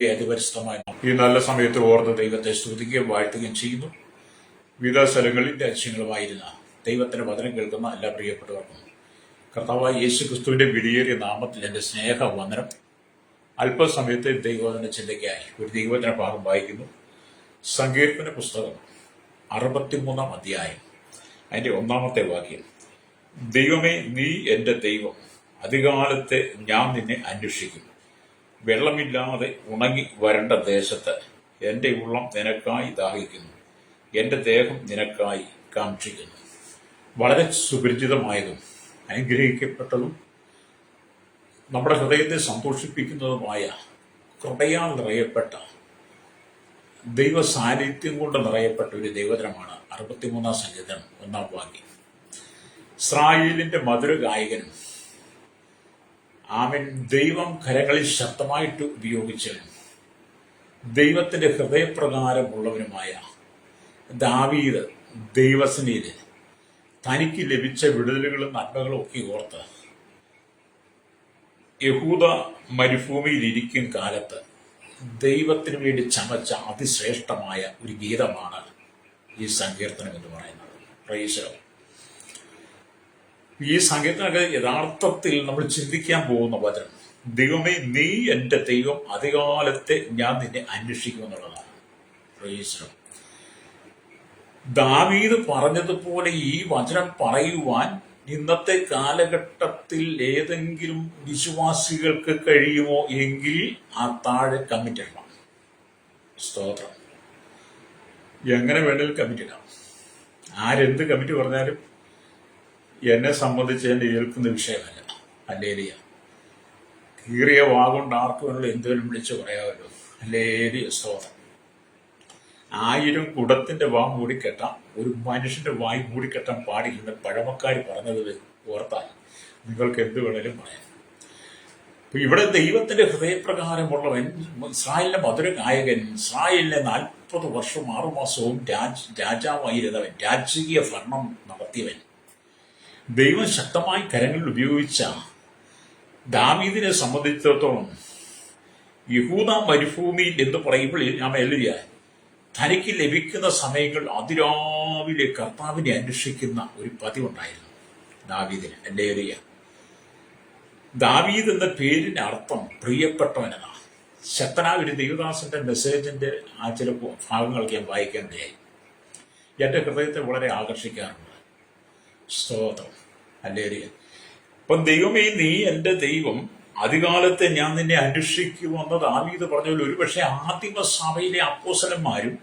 അതിപരിശുദ്ധമായ ഈ നല്ല സമയത്ത് ഓർത്ത് ദൈവത്തെ സ്തുതിക്കുകയും വാഴ്ത്തുകയും ചെയ്യുന്നു. വിവിധ സ്ഥലങ്ങളിൽ രാജ്യങ്ങളുമായിരുന്ന ദൈവത്തിന്റെ വചനം കേൾക്കുന്ന എല്ലാ പ്രിയപ്പെട്ടവർക്കും കർത്താവായ യേശു ക്രിസ്തുവിന്റെ വിലയേറിയ നാമത്തിൽ എന്റെ സ്നേഹ വന്ദനം. അല്പസമയത്തെ ദൈവവചന ചിന്തയ്ക്കായി ഒരു ദൈവവചന ഭാഗം വായിക്കുന്നു. സങ്കീർത്തന പുസ്തകം 63 അധ്യായം അതിന്റെ 1-ാമത്തെ വാക്യം. ദൈവമേ, നീ എന്റെ ദൈവം, അധികാലത്തെ ഞാൻ നിന്നെ അന്വേഷിക്കും. വെള്ളമില്ലാതെ ഉണങ്ങി വരണ്ട ദേശത്ത് എന്റെ ഉള്ളം നിനക്കായി ദാഹിക്കുന്നു, എന്റെ ദേഹം നിനക്കായി കാക്ഷിക്കുന്നു. വളരെ സുപരിചിതമായതും അനുഗ്രഹിക്കപ്പെട്ടതും നമ്മുടെ ഹൃദയത്തെ സന്തോഷിപ്പിക്കുന്നതുമായ കൃപയാൽ നിറയപ്പെട്ട ദൈവ സാന്നിധ്യം കൊണ്ട് നിറയപ്പെട്ട ഒരു ദൈവവചനമാണ് 63-ാം സങ്കീർത്തനം 1-ാം വാക്യം. ഇസ്രായേലിന്റെ മധുര ഗായകനും ആമേൻ ദൈവം കരങ്ങളിൽ ശക്തമായിട്ട് ഉപയോഗിച്ചവനും ദൈവത്തിന്റെ ഹൃദയപ്രകാരമുള്ളവനുമായ ദാവീദ് ദൈവസന്നിധിയിൽ തനിക്ക് ലഭിച്ച വിടുതലുകളും നന്മകളും ഒക്കെ ഓർത്ത് യഹൂദ മരുഭൂമിയിൽ ഇരിക്കും കാലത്ത് ദൈവത്തിന് വേണ്ടി ചമച്ച അതിശ്രേഷ്ഠമായ ഒരു ഗീതമാണ് ഈ സങ്കീർത്തനം എന്ന് പറയുന്നത്. Price the Lord. ഈ സങ്കീർത്തനമൊക്കെ യഥാർത്ഥത്തിൽ നമ്മൾ ചിന്തിക്കാൻ പോകുന്ന വചനം, ദൈവമേ നീ എന്റെ ദൈവം, അധികാലത്തെ ഞാൻ നിന്നെ അന്വേഷിക്കുമെന്നുള്ളതാണ്. Price the Lord. ദാവീദ് പറഞ്ഞതുപോലെ ഈ വചനം പറയുവാൻ ഇന്നത്തെ കാലഘട്ടത്തിൽ ഏതെങ്കിലും വിശ്വാസികൾക്ക് കഴിയുമോ എങ്കിൽ ആ താഴെ കമ്മിറ്റ് ഇടണം. സ്തോത്രം. എങ്ങനെ വേണമെങ്കിലും കമ്മിറ്റ് ഇടാം. ആരെന്ത് കമ്മിറ്റ് പറഞ്ഞാലും എന്നെ സംബന്ധിച്ച് എന്നെ ഏൽക്കുന്ന വിഷയമല്ല. ഹല്ലേലൂയ. കീറിയ വാഗുകൊണ്ട് ആർക്ക് വേണമെങ്കിലും എന്തെങ്കിലും വിളിച്ച് പറയാമല്ലോ. ഹല്ലേലൂയ. സ്തോത്രം. 1000 കുടത്തിന്റെ വാ മൂടിക്കെട്ടാം, ഒരു മനുഷ്യന്റെ വായി മൂടിക്കെട്ടാൻ പാടില്ലെന്ന് പഴമക്കാർ പറഞ്ഞത് ഓർത്താൽ നിങ്ങൾക്ക് എന്ത് വേണേലും പറയാം. അപ്പൊ ഇവിടെ ദൈവത്തിന്റെ ഹൃദയപ്രകാരമുള്ളവൻ, ഇസ്രായേലിന്റെ മധുര ഗായകൻ, ഇസ്രായേലിനെ 40 വർഷവും 6 മാസവും രാജാവായിരുന്നവൻ, രാജകീയ ഭരണം നടത്തിയവൻ, ദൈവം ശക്തമായി കരങ്ങളിൽ ഉപയോഗിച്ച ദാവീദിനെ സംബന്ധിച്ചിടത്തോളം യഹൂദ മരുഭൂമിയിൽ എന്ന് പറയുമ്പോൾ ഞാൻ എഴുതിയ തനിക്ക് ലഭിക്കുന്ന സമയങ്ങൾ അതിരാവിലെ കർത്താവിനെ അന്വേഷിക്കുന്ന ഒരു പതിവുണ്ടായിരുന്നു ദാവീദിന്. ഹല്ലേലൂയ. ദാവീദ് എന്ന പേരിന്റെ അർത്ഥം പ്രിയപ്പെട്ടവനെന്നാണ്. ശക്തനായ ഒരു ദൈവദാസന്റെ മെസ്സേജിന്റെ ആ ചില ഭാഗങ്ങൾക്ക് ഞാൻ വായിക്കേണ്ടതായി എന്റെ ഹൃദയത്തെ വളരെ ആകർഷിക്കാറുണ്ട്. സ്തോത്രം. ഹല്ലേലൂയ. അപ്പം ദൈവമേ നീ എന്റെ ദൈവം, അധികാലത്തെ ഞാൻ നിന്നെ അന്വേഷിക്കുമെന്ന് ദാവീദ് പറഞ്ഞതിൽ ഒരുപക്ഷെ ആദിമസഭയിലെ അപ്പോസ്തലന്മാരും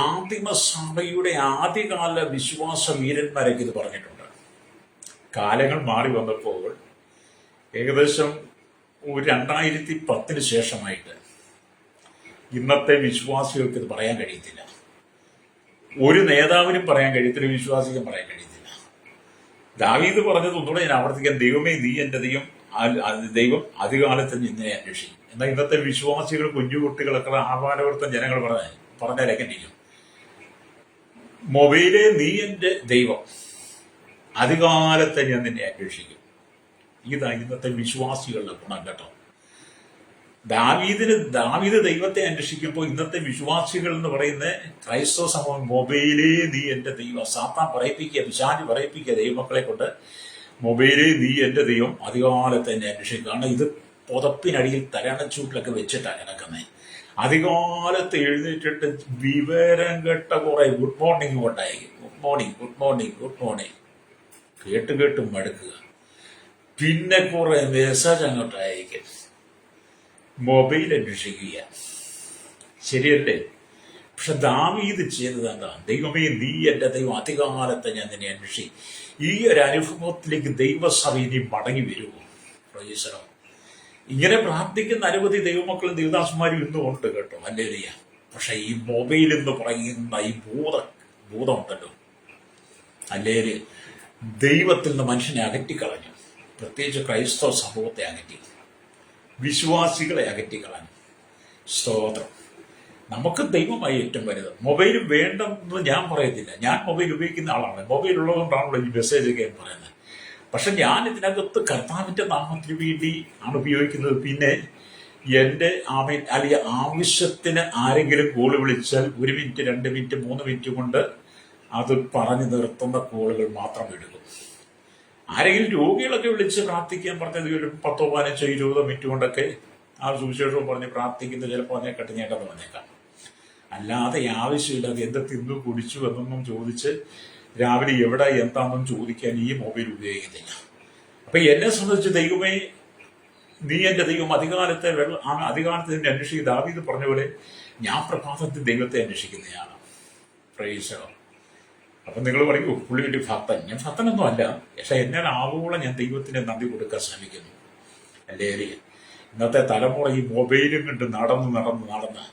ആദിമസഭയുടെ ആദ്യകാല വിശ്വാസ വീരന്മാരൊക്കെ ഇത് പറഞ്ഞിട്ടുണ്ട്. കാലങ്ങൾ മാറി വന്നപ്പോൾ ഏകദേശം 2010 ശേഷമായിട്ട് ഇന്നത്തെ വിശ്വാസികൾക്ക് ഇത് പറയാൻ കഴിയത്തില്ല. ഒരു നേതാവിനും പറയാൻ കഴിയത്തില്ല, വിശ്വാസിക്കും പറയാൻ കഴിയത്തില്ല. ദാവീദ് പറഞ്ഞത് ഒന്നുകൂടെ ഞാൻ ആവർത്തിക്കാൻ, ദൈവമേ നീ എന്റെ ദൈവം അധികാലത്ത് നിന്നെ അന്വേഷിക്കും. എന്നാൽ ഇന്നത്തെ വിശ്വാസികൾ, കുഞ്ഞുകുട്ടികളൊക്കെ ആഹ്വാനവർത്തം ജനങ്ങൾ പറഞ്ഞാലൊക്കെ ഇരിക്കും. മൊബൈലെ നീ എന്റെ ദൈവം, അധികാലത്തെ ഞാൻ നിന്നെ അന്വേഷിക്കും. ഇതാ ഇന്നത്തെ വിശ്വാസികളുടെ ഗുണം കേട്ടോ. ദാവീദ് ദൈവത്തെ അന്വേഷിക്കുമ്പോൾ ഇന്നത്തെ വിശ്വാസികൾ എന്ന് പറയുന്ന ക്രൈസ്തവ സമൂഹം മൊബൈലേ നീ എന്റെ ദൈവം, സാത്താൻ പറയിപ്പിക്കുക, പിശാച് പറയിപ്പിക്കുക ദൈവമക്കളെ കൊണ്ട്, മൊബൈലേ നീ എന്റെ ദൈവം അധികാലത്ത് എന്നെ അന്വേഷിക്കുക. കാരണം ഇത് പുതപ്പിനടിയിൽ തലണച്ചൂട്ടിലൊക്കെ വെച്ചിട്ടാണ് കിടക്കുന്നത്. അധികാലത്ത് എഴുന്നേറ്റിട്ട് വിവരം കെട്ട കുറെ ഗുഡ് മോർണിംഗ് കൊണ്ടായിരിക്കും. Good morning, good morning, good morning കേട്ട് മടുക്കുക. പിന്നെ കുറെ മെസ്സേജ് അങ്ങോട്ടായിരിക്കും. മൊബൈൽ അന്വേഷിക്കുക. ശരിയല്ലേ? പക്ഷെ ദാവീദ് ചെയ്തത് എന്താ? ദൈവമേ നീ എന്റെ ദൈവം, അധികാലത്തെ ഞാൻ നിന്നെ അന്വേഷിക്കും. ഈ ഒരു അനുഭവത്തിലേക്ക് ദൈവസഭ ഇനി മടങ്ങി വരുമോ? Price the Lord. ഇങ്ങനെ പ്രാർത്ഥിക്കുന്ന അനവധി ദൈവമക്കളും ദൈവദാസന്മാരും ഇന്നും ഉണ്ട് കേട്ടോ. ഹല്ലേലൂയ. പക്ഷെ ഈ മൊബൈൽ എന്ന് പറയുന്ന ഈ ഭൂതമുണ്ടല്ലോ, ഹല്ലേലൂയ, ദൈവത്തിൽ നിന്ന് മനുഷ്യനെ അകറ്റിക്കളഞ്ഞു. പ്രത്യേകിച്ച് ക്രൈസ്തവ സമൂഹത്തെ അകറ്റി, വിശ്വാസികളെ അകറ്റിക്കളഞ്ഞു. സ്തോത്രം. നമുക്ക് ദൈവമായി ഏറ്റവും വലുത്. മൊബൈൽ വേണ്ടെന്ന് ഞാൻ പറയത്തില്ല. ഞാൻ മൊബൈൽ ഉപയോഗിക്കുന്ന ആളാണ്. മൊബൈൽ ഉള്ളതുകൊണ്ടാണല്ലോ ഈ മെസ്സേജൊക്കെ പറയുന്നത്. പക്ഷെ ഞാൻ ഇതിനകത്ത് കർത്താവിന്റെ നാമത്തിന് വേണ്ടി ആണ് ഉപയോഗിക്കുന്നത്. പിന്നെ എന്റെ അല്ലെങ്കിൽ ആവശ്യത്തിന് ആരെങ്കിലും കോള് വിളിച്ചാൽ 1 മിനിറ്റ് 2 മിനിറ്റ് 3 മിനിറ്റ് കൊണ്ട് അത് പറഞ്ഞു നിർത്തുന്ന കോളുകൾ മാത്രം എടുക്കും. ആരെങ്കിലും രോഗികളൊക്കെ വിളിച്ച് പ്രാർത്ഥിക്കാൻ പറഞ്ഞത് ഒരു 10 15 20 മിനിറ്റ് കൊണ്ടൊക്കെ ആ സുവിശേഷവും പറഞ്ഞ് പ്രാർത്ഥിക്കുന്നത് ചിലപ്പോൾ അതിനെ കട്ടിഞ്ഞേക്കെന്ന് പറഞ്ഞേക്കാം. അല്ലാതെ ആവശ്യമില്ലാതെ എന്ത് തിന്നു കുടിച്ചു എന്നൊന്നും ചോദിച്ച് രാവിലെ എവിടെ എന്താണെന്നും ചോദിക്കാൻ ഈ മൊബൈൽ ഉപയോഗിക്കുന്നില്ല. അപ്പൊ എന്നെ സംബന്ധിച്ച് ദൈവമേ നീ എന്റെ ദൈവം, അധികാലത്തെ അധികാലത്തെ നിന്നെ അന്വേഷിക്കുക. ദാവീദ് പറഞ്ഞ പോലെ ഞാൻ പ്രഭാതത്തിൽ ദൈവത്തെ അന്വേഷിക്കുന്നതാണ്. പ്രൈസ്. അപ്പൊ നിങ്ങൾ പറയൂ പുള്ളി വലിയ ഭക്തൻ. ഞാൻ ഭക്തനൊന്നും അല്ല, പക്ഷെ എന്നാൽ ആവോളം ഞാൻ ദൈവത്തിന് നന്ദി കൊടുക്കാൻ ശ്രമിക്കുന്നു. അല്ലേ? ഇന്നത്തെ തലമുറ ഈ മൊബൈലും കണ്ട് നടന്ന്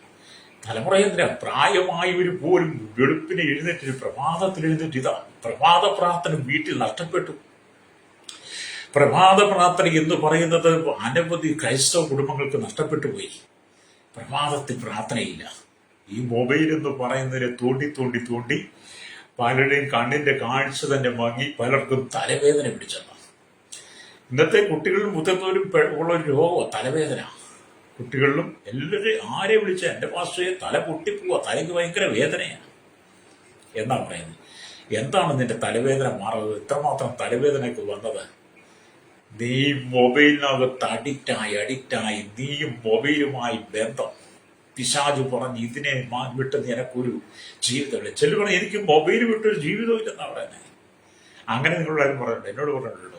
തലമുറ എന്തിനാ പ്രായമായവര് പോലും വെളുപ്പിനെ എഴുന്നേറ്റ് പ്രഭാതത്തിൽ എഴുന്നേറ്റ് ഇതാ പ്രഭാത പ്രാർത്ഥന വീട്ടിൽ നഷ്ടപ്പെട്ടു. പ്രഭാത പ്രാർത്ഥന എന്ന് പറയുന്നത് അനവധി ക്രൈസ്തവ കുടുംബങ്ങൾക്ക് നഷ്ടപ്പെട്ടു പോയി. പ്രഭാതത്തിൽ പ്രാർത്ഥനയില്ല. ഈ മൊബൈൽ എന്ന് പറയുന്നതിനെ തോണ്ടി പലരുടെയും കണ്ണിന്റെ കാഴ്ച തന്നെ വാങ്ങി പലർക്കും തലവേദന പിടിച്ചെന്ന. ഇന്നത്തെ കുട്ടികളിലും മുതിർന്നവരും ഉള്ള ഒരു രോഗമാണ് തലവേദന. കുട്ടികളിലും എല്ലാവരും ആരെ വിളിച്ച എന്റെ പാസ്റ്ററെ തല പൊട്ടിപ്പോവാ, തലയ്ക്ക് ഭയങ്കര വേദനയാണ് എന്നാ പറയുന്നത്. എന്താണ് നിന്റെ തലവേദന മാറുന്നത്? ഇത്രമാത്രം തലവേദനയൊക്കെ വന്നത് നീ മൊബൈലിനകത്ത് അഡിക്റ്റായി നീയും മൊബൈലുമായി ബന്ധം. പിശാചു പറഞ്ഞ് ഇതിനെ വിട്ട് നിനക്കൊരു ജീവിതമില്ല. ചില പറഞ്ഞു എനിക്ക് മൊബൈൽ വിട്ടൊരു ജീവിതമില്ലെന്നാ പറയുന്നത്. അങ്ങനെ നിങ്ങളോട് പറഞ്ഞിട്ടുണ്ട്, എന്നോട് പറഞ്ഞിട്ടുണ്ടോ?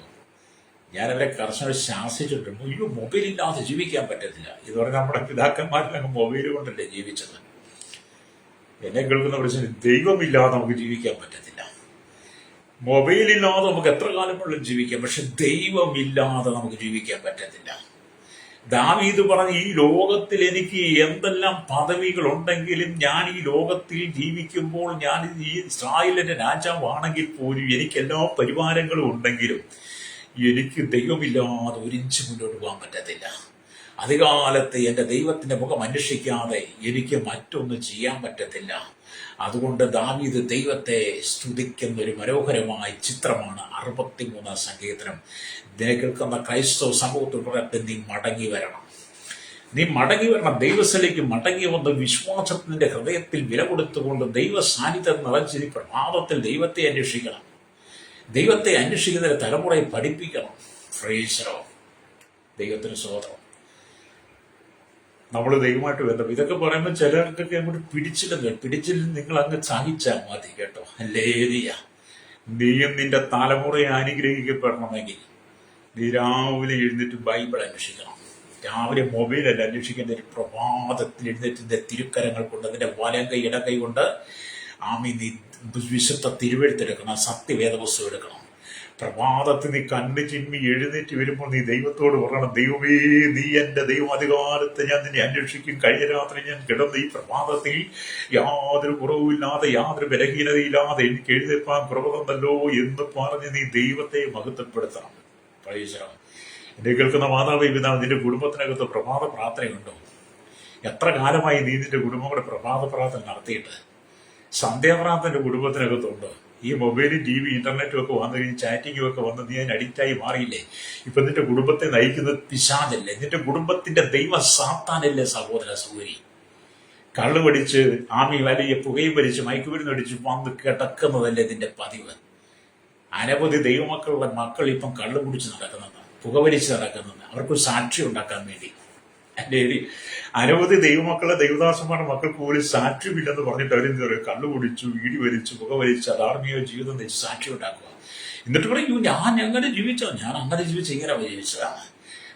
ഞാനവരെ കർശനം ശാസിച്ചിട്ടുണ്ട്. അയ്യോ മൊബൈലില്ലാതെ ജീവിക്കാൻ പറ്റത്തില്ല. ഇതുവരെ നമ്മുടെ പിതാക്കന്മാരിലങ്ങ് മൊബൈൽ കൊണ്ടല്ലേ ജീവിച്ചത്. എന്നെ കേൾക്കുന്ന പ്രശ്നം ദൈവമില്ലാതെ നമുക്ക് ജീവിക്കാൻ പറ്റത്തില്ല. മൊബൈലില്ലാതെ നമുക്ക് എത്ര കാലം വേണമെങ്കിലും ജീവിക്കാം, പക്ഷെ ദൈവമില്ലാതെ നമുക്ക് ജീവിക്കാൻ പറ്റത്തില്ല. ദാവീദ് പറഞ്ഞ ഈ ലോകത്തിൽ എനിക്ക് എന്തെല്ലാം പദവികൾ ഉണ്ടെങ്കിലും ഞാൻ ഈ ലോകത്തിൽ ജീവിക്കുമ്പോൾ ഞാൻ ഈ ഇസ്രായേലിന്റെ രാജാവാണെങ്കിൽ പോലും എനിക്ക് എല്ലാ പരിവാരങ്ങളും ഉണ്ടെങ്കിലും എനിക്ക് ദൈവമില്ലാതെ ഒരിഞ്ച് മുന്നോട്ട് പോകാൻ പറ്റത്തില്ല. അധികാലത്ത് എന്റെ ദൈവത്തിന്റെ മുഖം അന്വേഷിക്കാതെ എനിക്ക് മറ്റൊന്നും ചെയ്യാൻ പറ്റത്തില്ല. അതുകൊണ്ട് ദാവീദ് ദൈവത്തെ സ്തുതിക്കുന്ന ഒരു മനോഹരമായ ചിത്രമാണ് 63 സങ്കീർത്തനം. ഇതിനെ കേൾക്കുന്ന ക്രൈസ്തവ സമൂഹത്തിൽ പറയട്ടെ, നീ മടങ്ങി വരണം. ദൈവസ്ഥലേക്ക് മടങ്ങി വന്ന് വിശ്വാസത്തിന്റെ ഹൃദയത്തിൽ വില കൊടുത്തുകൊണ്ട് ദൈവ സാന്നിധ്യം നിറഞ്ഞ് പ്രഭാതത്തിൽ ദൈവത്തെ അന്വേഷിക്കണം. ദൈവത്തെ അന്വേഷിക്കുന്ന തലമുറയെ പഠിപ്പിക്കണം. ഫ്രേസറോ ദൈവത്തിന് സ്വതന്ത്രം. നമ്മൾ ദൈവമായിട്ട് ബന്ധം ഇതൊക്കെ പറയുമ്പോൾ ചിലർക്കൊക്കെ അങ്ങോട്ട് പിടിച്ചില്ല. നിങ്ങൾ അങ്ങ് സഹിച്ചാൽ മതി കേട്ടോ. ലേരിയ നീയും നിന്റെ തലമുറയെ അനുഗ്രഹിക്കപ്പെടണമെങ്കിൽ നീ രാവിലെ എഴുന്നേറ്റ് ബൈബിൾ അന്വേഷിക്കണം. രാവിലെ മൊബൈലല്ല അന്വേഷിക്കേണ്ട, ഒരു പ്രഭാതത്തിൽ എഴുന്നേറ്റിന്റെ തിരുക്കരങ്ങൾ കൊണ്ട് അതിന്റെ വലം കൈ ഇടകൈ കൊണ്ട് നീ വിശുദ്ധ തിരുവെഴുത്തെടുക്കണം, സത്യവേദപുസ്തകം എടുക്കണം. പ്രഭാതത്തിൽ നീ കണ്ണ് ചിമ്മി എഴുന്നേറ്റ് വരുമ്പോൾ നീ ദൈവത്തോട് പറയണം, ദൈവമേ നീ എന്റെ ദൈവം, അധികാലത്ത് ഞാൻ നിന്നെ അന്വേഷിക്കും. കഴിഞ്ഞ രാത്രി ഞാൻ കിടന്ന് ഈ പ്രഭാതത്തിൽ യാതൊരു കുറവുമില്ലാതെ യാതൊരു ബലഹീനതയില്ലാതെ എനിക്ക് എഴുന്നേൽപ്പാൻ കുറവ് തന്നല്ലോ എന്ന് പറഞ്ഞ് നീ ദൈവത്തെ മഹത്വപ്പെടുത്തണം. പ്രൈസറാം. എന്നെ കേൾക്കുന്ന മാതാവേ പിതാവ്, നിന്റെ കുടുംബത്തിനകത്ത് പ്രഭാത പ്രാർത്ഥനയുണ്ടോ? എത്ര കാലമായി നീ നിന്റെ കുടുംബം കൂടെ പ്രഭാത പ്രാർത്ഥന നടത്തിയിട്ട്? സന്ധ്യാപ്രാർത്ഥന കുടുംബത്തിനകത്തുണ്ടോ? ഈ മൊബൈലും ടി വി ഇന്റർനെറ്റും ഒക്കെ വന്നു കഴിഞ്ഞ് ചാറ്റിങ്ങും ഒക്കെ വന്ന് നീ അതിന് അഡിക്റ്റായി മാറിയില്ലേ? ഇപ്പൊ നിന്റെ കുടുംബത്തെ നയിക്കുന്നത് പിശാചല്ലേ? നിന്റെ കുടുംബത്തിന്റെ ദൈവ സാത്താനല്ലേ സഹോദര സഹോദരി? കള്ളു പഠിച്ച് വലിയ പുകയും വലിച്ച് മയക്കുമരുന്ന് അടിച്ച് വന്ന് കിടക്കുന്നതല്ലേ നിന്റെ പതിവ്? അനവധി ദൈവമക്കളുടെ മക്കൾ ഇപ്പം കള്ളു കുടിച്ച് നടക്കുന്നത്, പുകവലിച്ച് നടക്കുന്നത്, അവർക്കൊരു സാക്ഷി ഉണ്ടാക്കാൻ വേണ്ടി. അല്ലേ? അനവധി ദൈവമക്കളെ ദൈവദാസന്മാരുടെ മക്കൾക്ക് പോലും സാക്ഷ്യമില്ലെന്ന് പറഞ്ഞിട്ട് അവരെന്ത് പറയും? കള്ളു കുടിച്ചു, വീടി വലിച്ചു, പുകവലിച്ച് അധാർമിക ജീവിതം വെച്ച് സാക്ഷി ഉണ്ടാക്കുക. എന്നിട്ട് പറയൂ ഞാൻ അങ്ങനെ ജീവിച്ചോ, ഞാൻ അങ്ങനെ ജീവിച്ച് ഇങ്ങനെ ജീവിച്ചതാണ്.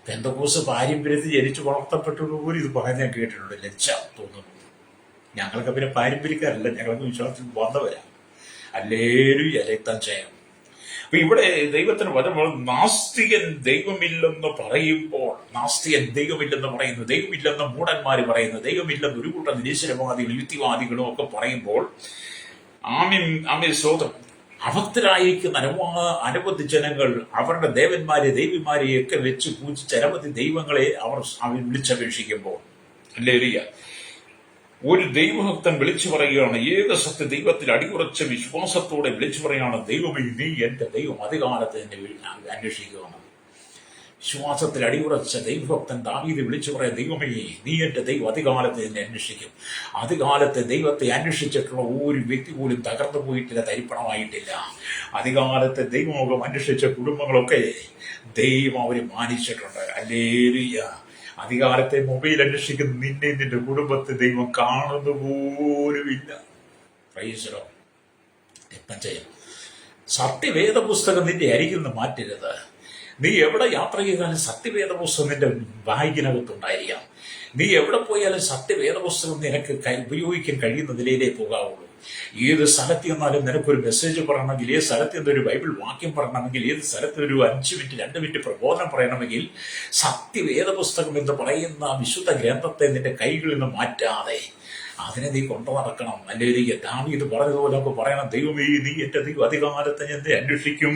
പെന്തക്കോസ്ത് പാരമ്പര്യത്തിൽ ജനിച്ചു വളർത്തപ്പെട്ടവർ പോലും ഇത് പറയാൻ ഞാൻ കേട്ടിട്ടുണ്ട്. ലജ്ജ തോന്നുന്നു. ഞങ്ങൾക്ക് പിന്നെ പാരമ്പര്യക്കാരല്ല, ഞങ്ങൾക്ക് വിശ്വാസത്തിൽ വന്നവരാണ്. അല്ലേലും രക്തം ചെയ്യാം. അപ്പൊ ഇവിടെ ദൈവത്തിന് വരുമ്പോൾ നാസ്തികൻ ദൈവമില്ലെന്ന് പറയുമ്പോൾ, നാസ്തികൻ ദൈവമില്ലെന്ന് പറയുന്നു, ദൈവമില്ലെന്ന് മൂടന്മാര് പറയുന്നു, ദൈവമില്ലെന്ന് ഒരു കൂട്ടം നിരീശ്വരവാദികളും യുക്തിവാദികളും ഒക്കെ പറയുമ്പോൾ ആമീൻ സ്വതം അഭക്തരായിരിക്കുന്ന അനവധി ജനങ്ങൾ അവരുടെ ദേവന്മാരെ ദേവിമാരെയൊക്കെ വെച്ച് പൂജിച്ച അനവധി ദൈവങ്ങളെ അവർ വിളിച്ചപേക്ഷിക്കുമ്പോൾ, അല്ലേ? ഒരു ദൈവഭക്തൻ വിളിച്ചു പറയുകയാണ്, ഏക സത്യ ദൈവത്തിൽ അടിയുറച്ച വിശ്വാസത്തോടെ വിളിച്ചു പറയുകയാണ്, ദൈവമേ നീ എന്റെ ദൈവം, അധികാലത്ത് എന്നെ അന്വേഷിക്കുകയാണ്. വിശ്വാസത്തിൽ അടിയുറച്ച ദൈവഭക്തൻ ദാവീദ് വിളിച്ചു പറയാം, ദൈവമേ നീ എന്റെ ദൈവം, അധികാലത്ത് എന്നെ അന്വേഷിക്കും. അധികാലത്ത് ദൈവത്തെ അന്വേഷിച്ചിട്ടുള്ള ഒരു വ്യക്തി പോലും തകർന്നു പോയിട്ടില്ല, തരിപ്പണമായിട്ടില്ല. അധികാലത്തെ ദൈവമുഖം അന്വേഷിച്ച കുടുംബങ്ങളൊക്കെ ദൈവം അവരെ മാനിച്ചിട്ടുണ്ട്. ഹല്ലേലൂയ. അധികാലത്തെ മൊബൈൽ അന്വേഷിക്കുന്ന നിന്നെ നിന്റെ കുടുംബത്തെ ദൈവം കാണുന്നു പോലുമില്ല. Price the Lord. ഇപ്പം ചെയ്യാം. സത്യവേദ പുസ്തകം നിന്റെ അരികിൽ നിന്ന് മാറ്റരുത്. നീ എവിടെ യാത്ര ചെയ്താലും സത്യവേദ പുസ്തകം നിന്റെ ബാഗിനകത്തുണ്ടായിരിക്കാം. നീ എവിടെ പോയാലും സത്യവേദ പുസ്തകം നിനക്ക് ഉപയോഗിക്കാൻ കഴിയുന്ന നിലയിലേ പോകാവുള്ളൂ. ഏത് സ്ഥലത്ത് ചെന്നാലും നിനക്കൊരു മെസ്സേജ് പറയണമെങ്കിൽ, ഏത് സ്ഥലത്ത് നിന്നൊരു ബൈബിൾ വാക്യം പറയണമെങ്കിൽ, ഏത് സ്ഥലത്ത് ഒരു 5 മിനിറ്റ് 2 മിനിറ്റ് പ്രബോധനം പറയണമെങ്കിൽ സത്യവേദ പുസ്തകം എന്ന് പറയുന്ന വിശുദ്ധ ഗ്രന്ഥത്തെ നിന്റെ കൈകളിൽ നിന്ന് മാറ്റാതെ അതിനെ നീ കൊണ്ടു നടക്കണം. അല്ലെങ്കിൽ ദാവീദ് പറഞ്ഞതുപോലെ നമുക്ക് പറയണം, ദൈവമേ നീ എന്റെ ദൈവം, അധികാലത്ത് എന്നെ അന്വേഷിക്കും.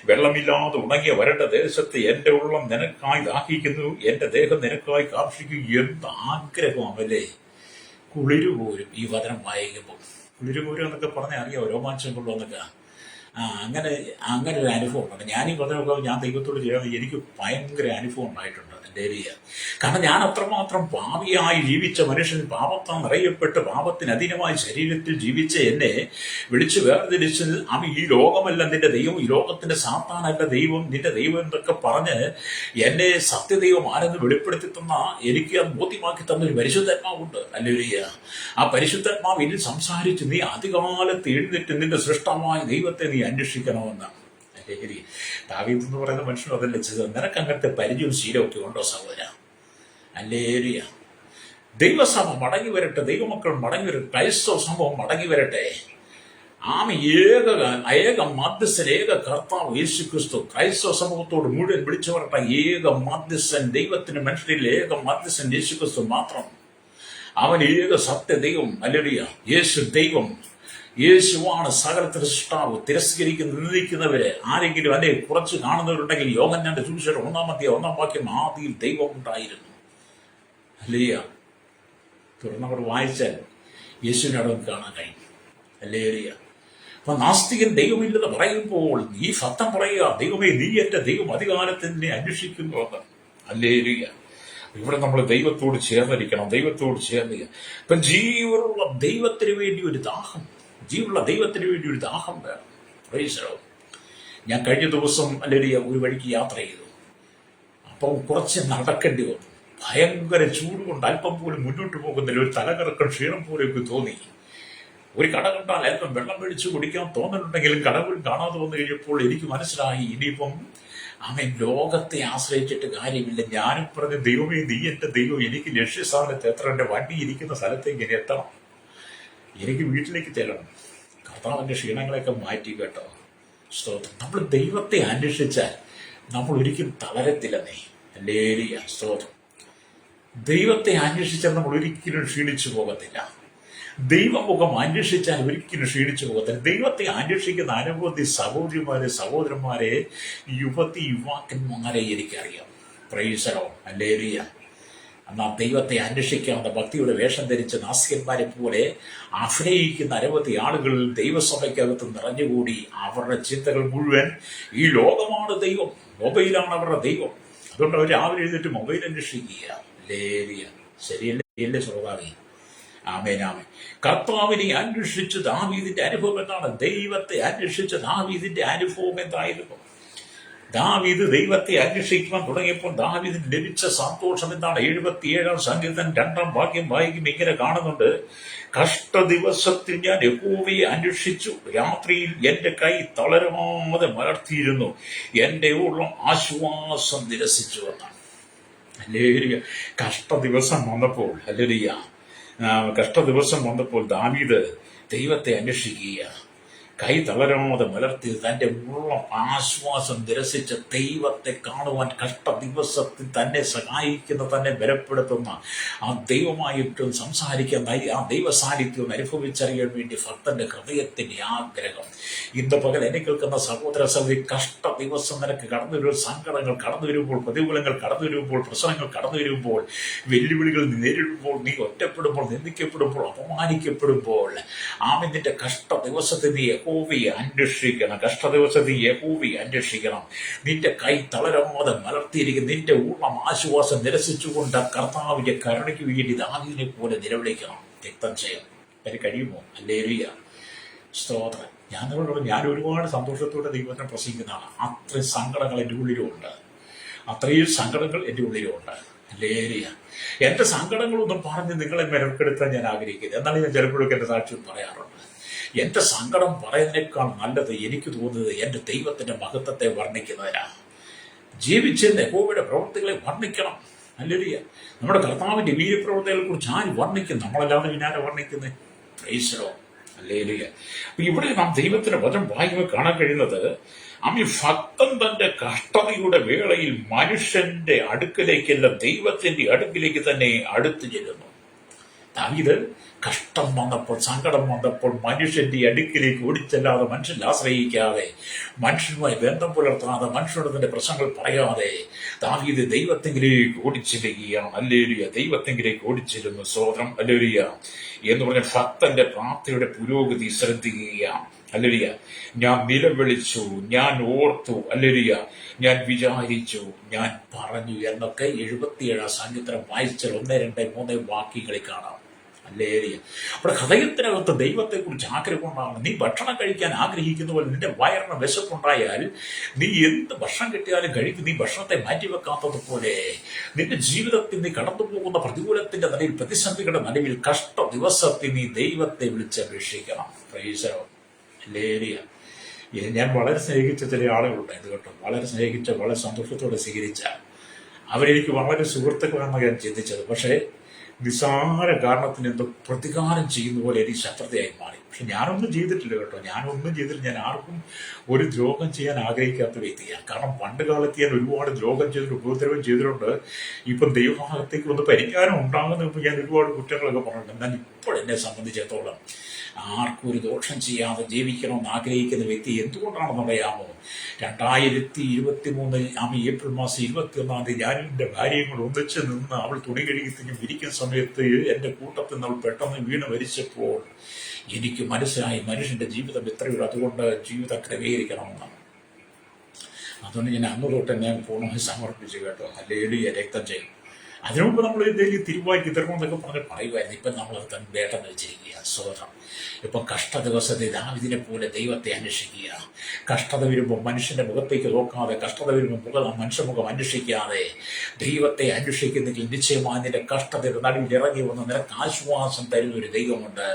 വെള്ളമില്ലാതെ ഉണങ്ങിയ വരണ്ട ദേശത്ത് എന്റെ ഉള്ളം നിനക്കായി ദാഹിക്കുന്നു, എന്റെ ദേഹം നിനക്കായി കാക്ഷിക്കും. എന്ത് ആഗ്രഹമല്ലേ. കുളിരുപോരും ഈ വചനം വായിക്കുമ്പോൾ. കുളിരുപോരും എന്നൊക്കെ പറഞ്ഞാൽ അറിയാം, രോമാഞ്ചം കൊള്ളുമെന്നൊക്കെ. അങ്ങനെ ഒരു അനുഭവം ഉണ്ട്. ഞാൻ ഈ വചനമൊക്കെ ഞാൻ ദൈവത്തോട് ചെയ്യാതെ എനിക്ക് ഭയങ്കര അനുഭവം ഉണ്ടായിട്ടുണ്ട്. കാരണം ഞാൻ അത്രമാത്രം പാപിയായി ജീവിച്ച മനുഷ്യൻ, പാപത്താൽ നിറയപ്പെട്ട് പാപത്തിന് അധീനമായ ശരീരത്തിൽ ജീവിച്ച എന്നെ വിളിച്ചു വേർതിരിച്ച് അവൻ ഈ ലോകമല്ല നിന്റെ ദൈവം, ഈ ലോകത്തിന്റെ സാത്താനല്ല ദൈവം, നിന്റെ ദൈവം എന്നൊക്കെ പറഞ്ഞ് എന്നെ സത്യദൈവം ആരെന്ന് വെളിപ്പെടുത്തി തന്ന, എനിക്ക് അത് ബോധ്യമാക്കി തന്നൊരു പരിശുദ്ധാത്മാവുണ്ട്. ഹല്ലേലൂയ. ആ പരിശുദ്ധാത്മാവ് ഇതിൽ സംസാരിച്ച് നീ അധികാലത്ത് എഴുന്നേറ്റ് നിന്റെ സൃഷ്ടമായ ദൈവത്തെ നീ അന്വേഷിക്കണമെന്നാണ്. ദാവീദ് എന്ന് പറയുന്ന മനുഷ്യനും അതല്ലേ ചെയ്തത്. നിനക്ക് അങ്ങനത്തെ പരിചയവും ശീലമൊക്കെ ഉണ്ടോ സഹോദര? ഹല്ലേലൂയ. ദൈവസഭ മടങ്ങി വരട്ടെ, ദൈവമക്കൾ മടങ്ങി വരട്ടെ, ക്രൈസ്തവ സംഭവം മടങ്ങി വരട്ടെ. ഏക മധ്യസ്ഥൻ, ഏക കർത്താവ് യേശു ക്രിസ്തു ക്രൈസ്തവ സമൂഹത്തോട് മുഴുവൻ വിളിച്ചു വരട്ടെ. ഏക മധ്യസ്ഥൻ, ദൈവത്തിന് മനുഷ്യരിൽ ഏക മധ്യസ്ഥൻ യേശു ക്രിസ്തു മാത്രം. അവൻ ഏക സത്യ ദൈവം. ഹല്ലേലൂയ. യേശു ദൈവം, യേശുവാണ് സകലത്തിന്റെ സൃഷ്ടാവ്. തിരസ്കരിക്കുന്ന നിന്ദിക്കുന്നവരെ ആരെങ്കിലും അല്ലെ കുറച്ച് കാണുന്നവരുണ്ടെങ്കിൽ യോഹന്നാന്റെ സുവിശേഷം 1 വാക്യം, ആദിയിൽ ദൈവം ഉണ്ടായിരുന്നു. ഹല്ലേലൂയ. തുറന്നവർ വായിച്ചാൽ യേശുവിനെ അവിടെ കാണാൻ കഴിയും. ഹല്ലേലൂയ. അപ്പൊ നാസ്തികൻ ദൈവമില്ലെന്ന് പറയുമ്പോൾ ഈ സത്യം പറയുക, ദൈവമേ നീ എന്റെ ദൈവം, അധികാലത്ത് എന്നെ അന്വേഷിക്കുന്നു എന്ന്. ഹല്ലേലൂയ. ഇവിടെ നമ്മൾ ദൈവത്തോട് ചേർന്നിരിക്കണം, ദൈവത്തോട് ചേർന്നിരിക്കുക. ഇപ്പം ജീവനുള്ള ദൈവത്തിന് വേണ്ടി ഒരു ദാഹം, ജീവനുള്ള ദൈവത്തിന് വേണ്ടി ഒരു ദാഹം വേണം. Price the Lord. ഞാൻ കഴിഞ്ഞ ദിവസം അല്ലെങ്കിൽ ഒരു വഴിക്ക് യാത്ര ചെയ്തു. അപ്പം കുറച്ച് നടക്കേണ്ടി വന്നു. ഭയങ്കര ചൂട് കൊണ്ട് അല്പം പോലും മുന്നോട്ട് പോകുന്നില്ല. ഒരു തലകറക്കം, ക്ഷീണം പോലെയൊക്കെ തോന്നി. ഒരു കട കണ്ടാൽ അല്പം വെള്ളം മേടിച്ച് കുടിക്കാൻ തോന്നുന്നുണ്ടെങ്കിലും കടകൾ കാണാതെ വന്നു കഴിഞ്ഞപ്പോൾ എനിക്ക് മനസ്സിലായി, ഇനിയിപ്പം ലോകത്തെ ആശ്രയിച്ചിട്ട് കാര്യമില്ല. ഞാനും പറഞ്ഞ ദൈവമേ നീ എന്റെ ദൈവം, എനിക്ക് ലക്ഷ്യസ്ഥാനത്ത് എത്ര, എന്റെ വണ്ടി ഇരിക്കുന്ന സ്ഥലത്തേക്ക് ഇനി എത്തണം, എനിക്ക് വീട്ടിലേക്ക് ചെല്ലണം. കർത്താവിന്റെ ക്ഷീണങ്ങളെയൊക്കെ മാറ്റി കേട്ടോ. സ്തോത്രം. നമ്മൾ ദൈവത്തെ അന്വേഷിച്ചാൽ നമ്മൾ ഒരിക്കലും തളരത്തില്ലെന്നേ. ഹല്ലേലൂയ. സ്തോത്രം. ദൈവത്തെ അന്വേഷിച്ചാൽ നമ്മൾ ഒരിക്കലും ക്ഷീണിച്ചു പോകത്തില്ല. ദൈവമുഖം അന്വേഷിച്ചാൽ ഒരിക്കലും ക്ഷീണിച്ചു പോകത്തില്ല. ദൈവത്തെ അന്വേഷിക്കുന്ന അനവധി സഹോദരന്മാരെ, യുവാക്കന്മാരെ എനിക്കറിയാം. Price the Lord. ഹല്ലേലൂയ. എന്നാൽ ദൈവത്തെ അന്വേഷിക്കാവുന്ന ഭക്തിയുടെ വേഷം ധരിച്ച നാസ്തികന്മാരെ പോലെ അഭിനയിക്കുന്ന അനവധി ആളുകൾ ദൈവസഭയ്ക്കകത്ത് നിറഞ്ഞുകൂടി. അവരുടെ ചിന്തകൾ മുഴുവൻ ഈ ലോകമാണ് ദൈവം, മൊബൈലാണ് അവരുടെ ദൈവം. അതുകൊണ്ട് അവർ രാവിലെ എഴുന്നേറ്റ് മൊബൈൽ അന്വേഷിക്കുക. ഹല്ലേലൂയ. ശരിയല്ലേ ശ്രോതാവേ? ആമേൻ, ആമേൻ. കർത്താവിനെ അന്വേഷിച്ച് ദാവീദിന്റെ അനുഭവം എന്താണ്? ദൈവത്തെ അന്വേഷിച്ച ദാവീദിന്റെ അനുഭവം എന്തായിരുന്നു? ദാവീദ് ദൈവത്തെ അന്വേഷിക്കുവാൻ തുടങ്ങിയപ്പോൾ ദാവീദിന് ലഭിച്ച സന്തോഷം എന്താണ്? 77 സങ്കീർത്തനം 2 വാക്യം വായിക്കും. ഇങ്ങനെ കാണുന്നുണ്ട്, കഷ്ടദിവസത്തിൽ ഞാൻ യഹോവയെ അന്വേഷിച്ചു, രാത്രിയിൽ എന്റെ കൈ തളരാതെ മലർത്തിയിരുന്നു, എന്റെ ഉള്ളം ആശ്വാസം നിരസിച്ചു എന്നാണ്. ഹല്ലേലൂയ. കഷ്ടദിവസം വന്നപ്പോൾ ദാവീദ് ദൈവത്തെ അന്വേഷിക്കുക, കൈ തളരാതെ മലർത്തി തന്റെ ഉള്ളം ആശ്വാസം നിരസിച്ച ദൈവത്തെ കാണുവാൻ, കഷ്ടദിവസത്തിൽ തന്നെ സഹായിക്കുന്ന, തന്നെ ബലപ്പെടുത്തുന്ന ആ ദൈവമായിട്ടും സംസാരിക്കാൻ, ആ ദൈവ സാന്നിധ്യം അനുഭവിച്ചറിയാൻ വേണ്ടി ഭക്തന്റെ ഹൃദയത്തിന്റെ ആഗ്രഹം. ഇന്ന് പകൽ എന്നെ കേൾക്കുന്ന സഹോദര സഹോദരി, കഷ്ടദിവസം നിനക്ക് കടന്നു വരുമ്പോൾ, സങ്കടങ്ങൾ കടന്നു വരുമ്പോൾ, പ്രതികൂലങ്ങൾ കടന്നു വരുമ്പോൾ, പ്രശ്നങ്ങൾ കടന്നു വരുമ്പോൾ, വെല്ലുവിളികൾ നേരിടുമ്പോൾ, നീ ഒറ്റപ്പെടുമ്പോൾ, നിന്ദിക്കപ്പെടുമ്പോൾ, അപമാനിക്കപ്പെടുമ്പോൾ, നിന്റെ കഷ്ടദിവസത്തെ നീ യഹോവയെ അന്വേഷിക്കണം. കഷ്ടദിവസത്തിൽ നീ യഹോവയെ അന്വേഷിക്കണം. നിന്റെ കൈ തളരാതെ മലർത്തിയിരിക്കും. നിന്റെ ഊർണ്ണം ആശ്വാസം നിരസിച്ചുകൊണ്ട് കർത്താവിന്റെ കരുണയ്ക്ക് വേണ്ടി ദാവീദിനെ പോലെ നിലവിളിക്കണം. രക്തം ചെയ്യാം. അതിന് കഴിയുമോ? ഹല്ലേലൂയ, സ്തോത്രം. ഞാൻ ഒരുപാട് സന്തോഷത്തോടെ ദൈവത്തിനെ പ്രസംഗിക്കുന്നതാണ്. അത്രയും സങ്കടങ്ങൾ എൻ്റെ ഉള്ളിലുമുണ്ട്. അത്രയും സങ്കടങ്ങൾ എൻ്റെ ഉള്ളിലുമുണ്ട്. ഹല്ലേലൂയ. എൻ്റെ സങ്കടങ്ങളൊന്നും പറഞ്ഞ് നിങ്ങളെ മെനക്കെടുത്താൻ ഞാൻ ആഗ്രഹിക്കുന്നത്. എന്നാലും ഞാൻ ചിലപ്പോഴൊക്കെ എൻ്റെ സാക്ഷ്യം പറയാറുണ്ട്. എൻ്റെ സങ്കടം പറയുന്നതിനേക്കാൾ നല്ലത് എനിക്ക് തോന്നുന്നത് എൻ്റെ ദൈവത്തിൻ്റെ മഹത്വത്തെ വർണ്ണിക്കുന്നതിനാണ്. ജീവിച്ചിരുന്ന യഹോവയുടെ പ്രവൃത്തികളെ വർണ്ണിക്കണം. ഹല്ലേലൂയ. നമ്മുടെ കർത്താവിൻ്റെ വീര്യപ്രവൃത്തികളെ കുറിച്ച് ആര് വർണ്ണിക്കും? നമ്മളല്ലാതെ പിന്നാലെ വർണ്ണിക്കുന്നത്. Praise the Lord. ഹല്ലേലൂയ. അപ്പൊ ഇവിടെ നാം ദൈവത്തിന്റെ വചനം വായിക്കുമ്പോൾ കാണാൻ കഴിയുന്നത്, ഭക്തൻ തന്റെ കഷ്ടതയുടെ വേളയിൽ മനുഷ്യന്റെ അടുക്കലേക്കല്ല, ദൈവത്തിന്റെ അടുക്കിലേക്ക് തന്നെ അടുത്തു ചെല്ലുന്നു. ദാവീദ് കഷ്ടം വന്നപ്പോൾ, സങ്കടം വന്നപ്പോൾ മനുഷ്യന്റെ അടുക്കിലേക്ക് ഓടിച്ചല്ലാതെ, മനുഷ്യനെ ആശ്രയിക്കാതെ, മനുഷ്യനുമായി ബന്ധം പുലർത്താതെ, മനുഷ്യനോട് തന്റെ പ്രശ്നങ്ങൾ പറയാതെ ദാവീദ് ദൈവത്തെങ്കിലേക്ക് ഓടിച്ചെല്ലുകയാണ്. ഹല്ലേലൂയ. ദൈവത്തെങ്കിലേക്ക് ഓടിച്ചെല്ലുന്നു. സ്തോത്രം. ഹല്ലേലൂയ. എന്ന് പറഞ്ഞ ഭക്തന്റെ പ്രാർത്ഥനയുടെ പുരോഗതി ശ്രദ്ധിക്കുകയാണ്. ഹല്ലേലൂയ. ഞാൻ നിലവിളിച്ചു, ഞാൻ ഓർത്തു, ഹല്ലേലൂയ, ഞാൻ വിചാരിച്ചു, ഞാൻ പറഞ്ഞു എന്നൊക്കെ 77 സങ്കീർത്തനം വായിച്ചാൽ 1, 2, 3 വാക്യങ്ങളിൽ കാണാം. ഹല്ലേലൂയ. അവിടെ ഹൃദയത്തിനകത്ത് ദൈവത്തെക്കുറിച്ച് ആഗ്രഹമുണ്ടാകണം. നീ ഭക്ഷണം കഴിക്കാൻ ആഗ്രഹിക്കുന്ന പോലെ നിന്റെ വയറിന് വിശപ്പുണ്ടായാൽ നീ എന്ത് ഭക്ഷണം കിട്ടിയാലും കഴിക്കും. നീ ഭക്ഷണത്തെ മാറ്റിവെക്കാത്തതുപോലെ നിന്റെ ജീവിതത്തിൽ നീ കടന്നു പോകുന്ന പ്രതികൂലത്തിന്റെ നടുവിൽ, പ്രതിസന്ധികളുടെ നടുവിൽ, കഷ്ട ദിവസത്തിൽ നീ ദൈവത്തെ വിളിച്ചപേക്ഷിക്കണം. Praise the Lord. ഹല്ലേലൂയ. ഞാൻ വളരെ സ്നേഹിച്ച ചില ആളുകളുണ്ട്. ഇത് കേട്ടോ, വളരെ സ്നേഹിച്ച, വളരെ സന്തോഷത്തോടെ സ്വീകരിച്ച, അവരെനിക്ക് വളരെ സുഹൃത്തുക്കളാണെന്ന് ഞാൻ ചിന്തിച്ചത്. പക്ഷേ നിസ്സാര കാരണത്തിന് എന്തോ പ്രതികാരം ചെയ്യുന്ന പോലെ എനിക്ക് ശത്രുതയായി മാറി. പക്ഷെ ഞാനൊന്നും ചെയ്തിട്ടില്ല കേട്ടോ, ഞാനൊന്നും ചെയ്തിട്ടില്ല. ഞാൻ ആർക്കും ഒരു ദ്രോഹം ചെയ്യാൻ ആഗ്രഹിക്കാത്ത വ്യക്തിയാണ്. കാരണം പണ്ട് കാലത്ത് ഞാൻ ഒരുപാട് ദ്രോഹം ചെയ്തിട്ട്, ഉപദ്രവം ചെയ്തിട്ടുണ്ട്. ഇപ്പം ദൈവഭാഗത്തേക്ക് ഒന്ന് പരിജ്ഞാനം ഉണ്ടാകുന്ന ഞാൻ ഒരുപാട് കുറ്റങ്ങളൊക്കെ പറഞ്ഞിട്ടുണ്ട്. എന്നാൽ ഇപ്പോൾ എന്നെ സംബന്ധിച്ചിടത്തോളം ആർക്കും ഒരു ദോഷം ചെയ്യാതെ ജീവിക്കണമെന്ന് ആഗ്രഹിക്കുന്ന വ്യക്തി എന്തുകൊണ്ടാണെന്ന് അറിയാമോ? 2023 ഏപ്രിൽ മാസം 21 ഞാനും എൻ്റെ ഭാര്യയും കൂടെ ഒന്നിച്ച് നിന്ന് അവൾ തുണി കഴുകി വിരിക്കുന്ന സമയത്ത് എൻ്റെ കൂട്ടത്തിൽ നിന്ന് അവൾ പെട്ടെന്ന് വീണ് മരിച്ചപ്പോൾ എനിക്ക് മനസ്സിലായി മനുഷ്യന്റെ ജീവിതം എത്രയുള്ളൂ. അതുകൊണ്ട് ജീവിതം ക്രമീകരിക്കണമെന്നാണ്. അതുകൊണ്ട് ഞാൻ അന്ന് തൊട്ട് ഞാൻ പൂർണ്ണമായി സമർപ്പിച്ചു കേട്ടോ. ഹല്ലേലൂയ. രക്തം ചെയ്യും. അതിനുമുമ്പ് നമ്മൾ എന്തെങ്കിലും തിരുവാക്കി തരണമെന്നൊക്കെ പറഞ്ഞ് പറയുമായിരുന്നു. ഇപ്പം നമ്മളത് തന്നെ വേണ്ടെന്ന് വെച്ചിരിക്കുക. സ്വതന്ത്രം. ഇപ്പം കഷ്ട ദിവസത്തെ ദാവീദിനെ പോലെ ദൈവത്തെ അന്വേഷിക്കുക. കഷ്ടത വരുമ്പോൾ മനുഷ്യന്റെ മുഖത്തേക്ക് നോക്കാതെ, കഷ്ടത വരുമ്പോൾ മനുഷ്യമുഖം അന്വേഷിക്കാതെ ദൈവത്തെ അന്വേഷിക്കുന്നെങ്കിൽ നിശ്ചയമായി നിന്റെ കഷ്ടതയുടെ നടുവിൽ ഇറങ്ങി വന്ന് നിനക്ക് ആശ്വാസം തരുന്ന ഒരു ദൈവമുണ്ട്.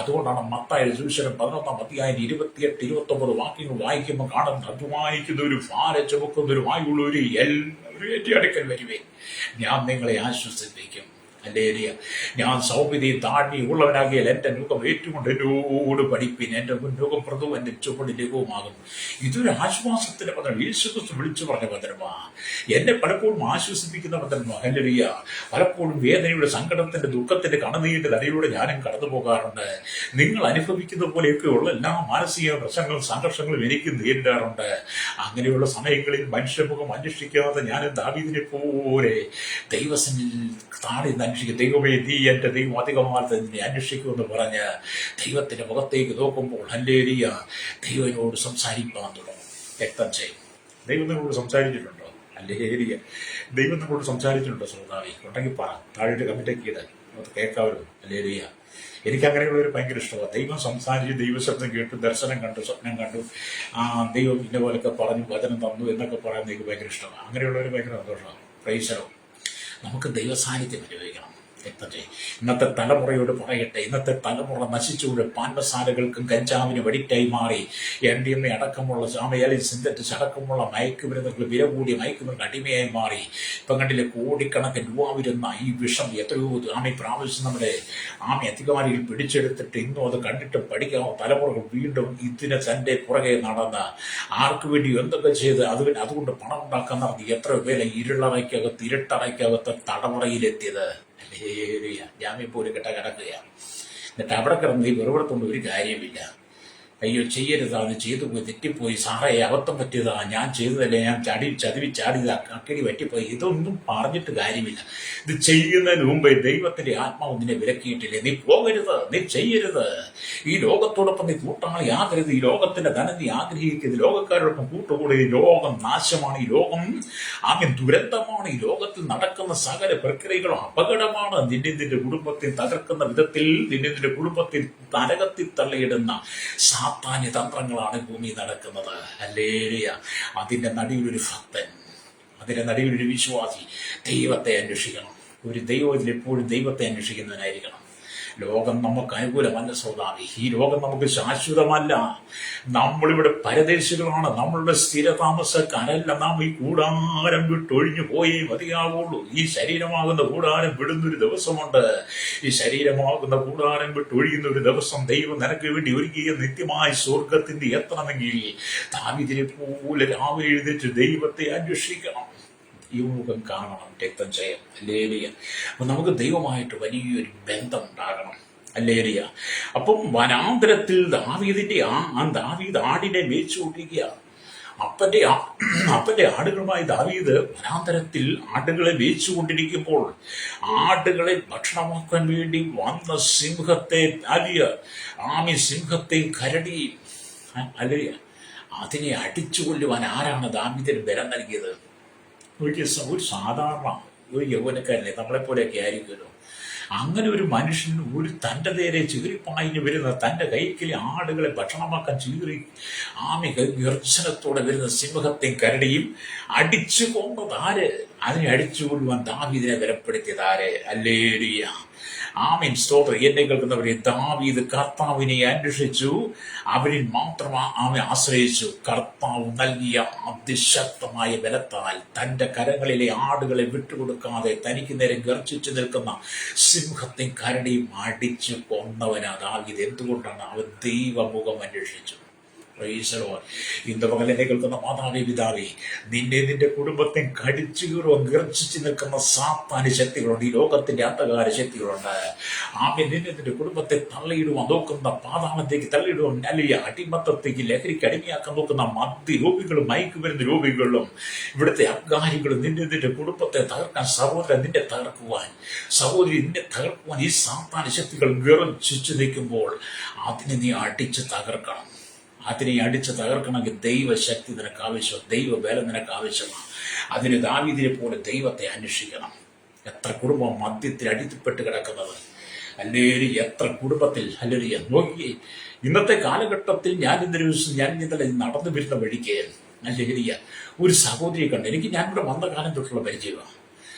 അതുകൊണ്ടാണ് മത്തായി സുവിശേഷം 11 അധ്യായം 28, 29 വാക്യങ്ങൾ വായിക്കുമ്പോൾ കാണുന്നത്, അധ്വാനിക്കുന്ന ഒരു ഭാരം ചുമക്കുന്ന ഒരു വായുള്ള ഒരു എല്ലാവരും അടുക്കൽ വരുവേ, ഞാൻ നിങ്ങളെ ആശ്വസിപ്പിക്കും. ഹല്ലേലൂയ. ഞാൻ സൗമ്യതയും താഴ്മയും ഉള്ളവനാകിയാൽ എൻ്റെ മുഖം ഏറ്റുകൊണ്ട് എന്നോട് പഠിപ്പിൻ. എൻ്റെ മുൻമുഖം മൃദുവും എൻ്റെ ചുവട് ലഘുവുമാകും. ഇതൊരു ആശ്വാസത്തിന്റെ പദം. യേശുക്രിസ്തു വിളിച്ചു പറഞ്ഞ പദമാ. എന്നെ പലപ്പോഴും ആശ്വസിപ്പിക്കുന്ന പദമാ. ഹല്ലേലൂയ. പലപ്പോഴും വേദനയുടെ, സങ്കടത്തിന്റെ, ദുഃഖത്തിന്റെ, കണ്ണുനീരിന്റെ നടിയിലൂടെ ഞാനും കടന്നു പോകാറുണ്ട്. നിങ്ങൾ അനുഭവിക്കുന്ന പോലെയൊക്കെയുള്ള എല്ലാ മാനസിക പ്രശ്നങ്ങളും സംഘർഷങ്ങളും എനിക്ക് നേരിടാറുണ്ട്. അങ്ങനെയുള്ള സമയങ്ങളിൽ മനുഷ്യമുഖം അന്വേഷിക്കാതെ ഞാനും ദാവീദിനെ പോലെ ദൈവസന്നിധിയിൽ താഴെ അന്വേഷിക്കും. ദൈവമേ, നീ എൻ്റെ ദൈവം അധികമായിട്ട് നിന്നെ അന്വേഷിക്കുമെന്ന് പറഞ്ഞ് ദൈവത്തിന്റെ മുഖത്തേക്ക് നോക്കുമ്പോൾ ഹല്ലേലൂയ, ദൈവനോട് സംസാരിക്കാൻ തുടങ്ങും. രക്തം ചെയ്യും. ദൈവം നിങ്ങളോട് സംസാരിച്ചിട്ടുണ്ടോ? ഹല്ലേലൂയ. ദൈവം നിങ്ങളോട് സംസാരിച്ചിട്ടുണ്ടോ? ശ്രോതാവി ഉണ്ടെങ്കിൽ പറ. താഴെ കമന്റൊക്കെ ഇടാൻ അത് കേൾക്കാവല്ലോ. ഹല്ലേലൂയ. എനിക്ക് അങ്ങനെയുള്ളവർ ഭയങ്കര ഇഷ്ടമാണ്. ദൈവം സംസാരിച്ച്, ദൈവശബ്ദം കേട്ടു, ദർശനം കണ്ടു, സ്വപ്നം കണ്ടു, ദൈവം ഇന്ന പോലൊക്കെ പറഞ്ഞു, വചനം തന്നു എന്നൊക്കെ പറയാൻ എനിക്ക് ഭയങ്കര ഇഷ്ടമാണ്. അങ്ങനെയുള്ളവർ ഭയങ്കര സന്തോഷമാണ്. Price the Lord. നമുക്ക് ദൈവസാന്നിധ്യം അനുഭവിക്കണം. ഇന്നത്തെ തലമുറയോട് പറയട്ടെ, ഇന്നത്തെ തലമുറ നശിച്ചുകൊണ്ട് പാൻമസാലകൾക്കും കഞ്ചാവിനും അഡിക്റ്റായി മാറി. MDMA അടക്കമുള്ള സിന്തറ്റിക് അടക്കമുള്ള മയക്കുമരുന്നുകൾ, വില കൂടിയ മയക്കുമരുന്ന് അടിമയായി മാറി. ഇപ്പം കണ്ടില്ലേ, കോടിക്കണക്കിന് രൂപ വരുന്ന ഈ വിഷം എത്രയോ പ്രാവശ്യം നമ്മുടെ അധികാരികൾ പിടിച്ചെടുത്തിട്ട് ഇന്നും അത് കണ്ടിട്ട് പഠിക്കാമോ തലമുറകൾ വീണ്ടും ഇതിനെ തൻ്റെ പുറകെ നടന്ന് ആർക്കു വേണ്ടി എന്തൊക്കെ ചെയ്ത് അതുകൊണ്ട് പണം ഉണ്ടാക്കാൻ നടത്തി എത്ര പേരെ ഇരുട്ടറയ്ക്കകത്ത് തടമുറയിലെത്തിയത്. ജാമ്യം പോലും കിട്ടാൻ കിടക്കുകയാണ്. എന്നിട്ട് അവിടെ കിടന്ന് ഈ വെറുപെടുത്തുകൊണ്ട് ഒരു കാര്യമില്ല. അയ്യോ ചെയ്യരുതാ, അത് ചെയ്തു പോയി, തെറ്റിപ്പോയി, സാറേ അബദ്ധം പറ്റിയതാ, ഞാൻ ചെയ്തതല്ലേ, ഞാൻ ചാടിയതാ, അക്കടി പറ്റിപ്പോയി, ഇതൊന്നും പറഞ്ഞിട്ട് കാര്യമില്ല. ഇത് ചെയ്യുന്നതിന് മുമ്പേ ദൈവത്തിന്റെ ആത്മാവ് നിന്നെ വിലക്കിയിട്ടില്ലേ? നീ പോകരുത്, നീ ചെയ്യരുത്, ഈ ലോകത്തോടൊപ്പം നീ കൂട്ടാളിയാകരുത്, ഈ ലോകത്തിന്റെ ധനം നീ ആഗ്രഹിക്കരുത്, ലോകക്കാരോടൊപ്പം കൂട്ടുകൂടി. ഈ ലോകം നാശമാണ്, ഈ ലോകം ദുരന്തമാണ്, ഈ ലോകത്തിൽ നടക്കുന്ന സകല പ്രക്രിയകളും അപകടമാണ്. നിന്റെ കുടുംബത്തിൽ തകർക്കുന്ന വിധത്തിൽ നിന്റെ കുടുംബത്തിൽ നരകത്തിൽ തള്ളിയിടുന്ന സാത്താന്യ തന്ത്രങ്ങളാണ് ഭൂമി നടക്കുന്നത്. ഹല്ലേലൂയ. അതിന്റെ നടുവിലൊരു ഭക്തൻ, അതിന്റെ നടുവിലൊരു വിശ്വാസി ദൈവത്തെ അന്വേഷിക്കണം. ഒരു ദൈവത്തിൽ എപ്പോഴും ദൈവത്തെ അന്വേഷിക്കുന്നവനായിരിക്കണം. ലോകം നമുക്ക് അനുകൂലമല്ല സോദാവി, ഈ ലോകം നമുക്ക് ശാശ്വതമല്ല. നമ്മളിവിടെ പരദേശികളാണ്, നമ്മളുടെ സ്ഥിരതാമസക്കാരല്ല. നാം ഈ കൂടാരം വിട്ടൊഴിഞ്ഞു പോയേ മതിയാവുള്ളൂ. ഈ ശരീരമാകുന്ന കൂടാരം വിടുന്നൊരു ദിവസമുണ്ട്. ഈ ശരീരമാകുന്ന കൂടാരം വിട്ടൊഴിയുന്ന ഒരു ദിവസം ദൈവം നിനക്ക് വേണ്ടി ഒരുക്കിയ നിത്യമായ സ്വർഗത്തിന്റെ എത്തണമെങ്കിൽ ദാവീദിനെ പോലെ രാവിലെ എഴുന്നേറ്റ് ദൈവത്തെ അന്വേഷിക്കണം. ഈ മുഖം കാണണം, രക്തം ചെയ്യാം. ഹല്ലേലൂയ. അപ്പൊ നമുക്ക് ദൈവമായിട്ട് വലിയൊരു ബന്ധം ഉണ്ടാകണം. ഹല്ലേലൂയ. അപ്പം വനാന്തരത്തിൽ ദാവീദ് ആടിനെ മേച്ചുകൊണ്ടിരിക്കുക. അപ്പന്റെ ആടുകളുമായി ദാവീദ് വനാന്തരത്തിൽ ആടുകളെ മേച്ചുകൊണ്ടിരിക്കുമ്പോൾ ആടുകളെ ഭക്ഷണമാക്കാൻ വേണ്ടി വന്ന സിംഹത്തെ സിംഹത്തെ കരടി അല്ലെ അതിനെ അടിച്ചു കൊല്ലുവാൻ ആരാണ് ദാവീദിന് ബലം നൽകിയത്? ഒരു സാധാരണ ഒരു യൗവനക്കാരനെ നമ്മളെപ്പോലെയൊക്കെ ആയിരിക്കുമല്ലോ. അങ്ങനെ ഒരു മനുഷ്യൻ തൻ്റെ നേരെ ചീറിപ്പായിന് വരുന്ന, തൻ്റെ കൈക്കിലെ ആടുകളെ ഭക്ഷണമാക്കാൻ ഗർജനത്തോടെ വരുന്ന സിംഹത്തെയും കരടിയും അടിച്ചു കൊന്നതാര്? അതിനെ അടിച്ചു കൊള്ളുവാൻ ദാവീദിനെ ബലപ്പെടുത്തിയതാര്? ഹല്ലേലൂയ. സ്തോത്രം. എന്നെ കേൾക്കുന്നവരെ, ദാവീദ് കർത്താവിനെ അന്വേഷിച്ചു, അവരിൽ മാത്രം ആശ്രയിച്ചു. കർത്താവ് നൽകിയ അതിശക്തമായ ബലത്താൽ തന്റെ കരങ്ങളിലെ ആടുകളെ വിട്ടുകൊടുക്കാതെ തനിക്ക് നേരെ ഗർജിച്ചു നിൽക്കുന്ന സിംഹത്തെയും കരടിയും അടിച്ചു കൊന്നവനാ ദാവീദ്. എന്തുകൊണ്ടാണ്? അവൻ ദൈവമുഖം അന്വേഷിച്ചു. ഇന്ന് പകൽ എന്നെ കേൾക്കുന്ന മാതാവേ, പിതാവേ, നിന്റെ കുടുംബത്തെ കടിച്ചു കീറുവാൻ ഗർജിച്ചു നിൽക്കുന്ന സാത്താന്യ ശക്തികളുണ്ട്, ഈ ലോകത്തിന്റെ അന്ധകാര ശക്തികളുണ്ട്. നിന്റെ കുടുംബത്തെ തള്ളിയിടുവാൻ നോക്കുന്ന, പാതാളത്തേക്ക് തള്ളിയിടുവാൻ, അല്ലെങ്കിൽ അടിമത്തത്തേക്ക്, ലഹരിക്ക് അടിമയാക്കാൻ നോക്കുന്ന മദ്യരോഗികളും മയക്കുമരുന്ന് രോഗികളും ഇവിടുത്തെ അബ്ഗാരികളും നിന്റെ കുടുംബത്തെ തകർക്കാൻ, സഹോദരൻ നിന്നെ തകർക്കുവാൻ, സഹോദരി നിന്നെ തകർക്കുവാൻ ഈ സാത്താന്യ ശക്തികൾ ഗർജിച്ചു നിൽക്കുമ്പോൾ അതിനെ നീ അടിച്ച് തകർക്കണം. അതിനെ അടിച്ച് തകർക്കണമെങ്കിൽ ദൈവശക്തി നിനക്ക് ആവശ്യം, ദൈവബലം നിനക്ക് ആവശ്യമാണ്. അതിന് ദാവീദിനെ പോലെ ദൈവത്തെ അന്വേഷിക്കണം. എത്ര കുടുംബം മദ്യത്തിൽ അടിപ്പെട്ട് കിടക്കുന്നത്, അല്ലെങ്കിൽ എത്ര കുടുംബത്തിൽ അല്ലെങ്കിൽ നോക്കി. ഇന്നത്തെ കാലഘട്ടത്തിൽ ഞാൻ ഇന്നലെ നടന്നു വരുന്ന വഴിക്ക് അല്ലെങ്കിൽ ഒരു സഹോദരിയെ കണ്ട്, ഞാനിവിടെ വന്ന കാലം തൊട്ടുള്ള പരിചയമാണ്.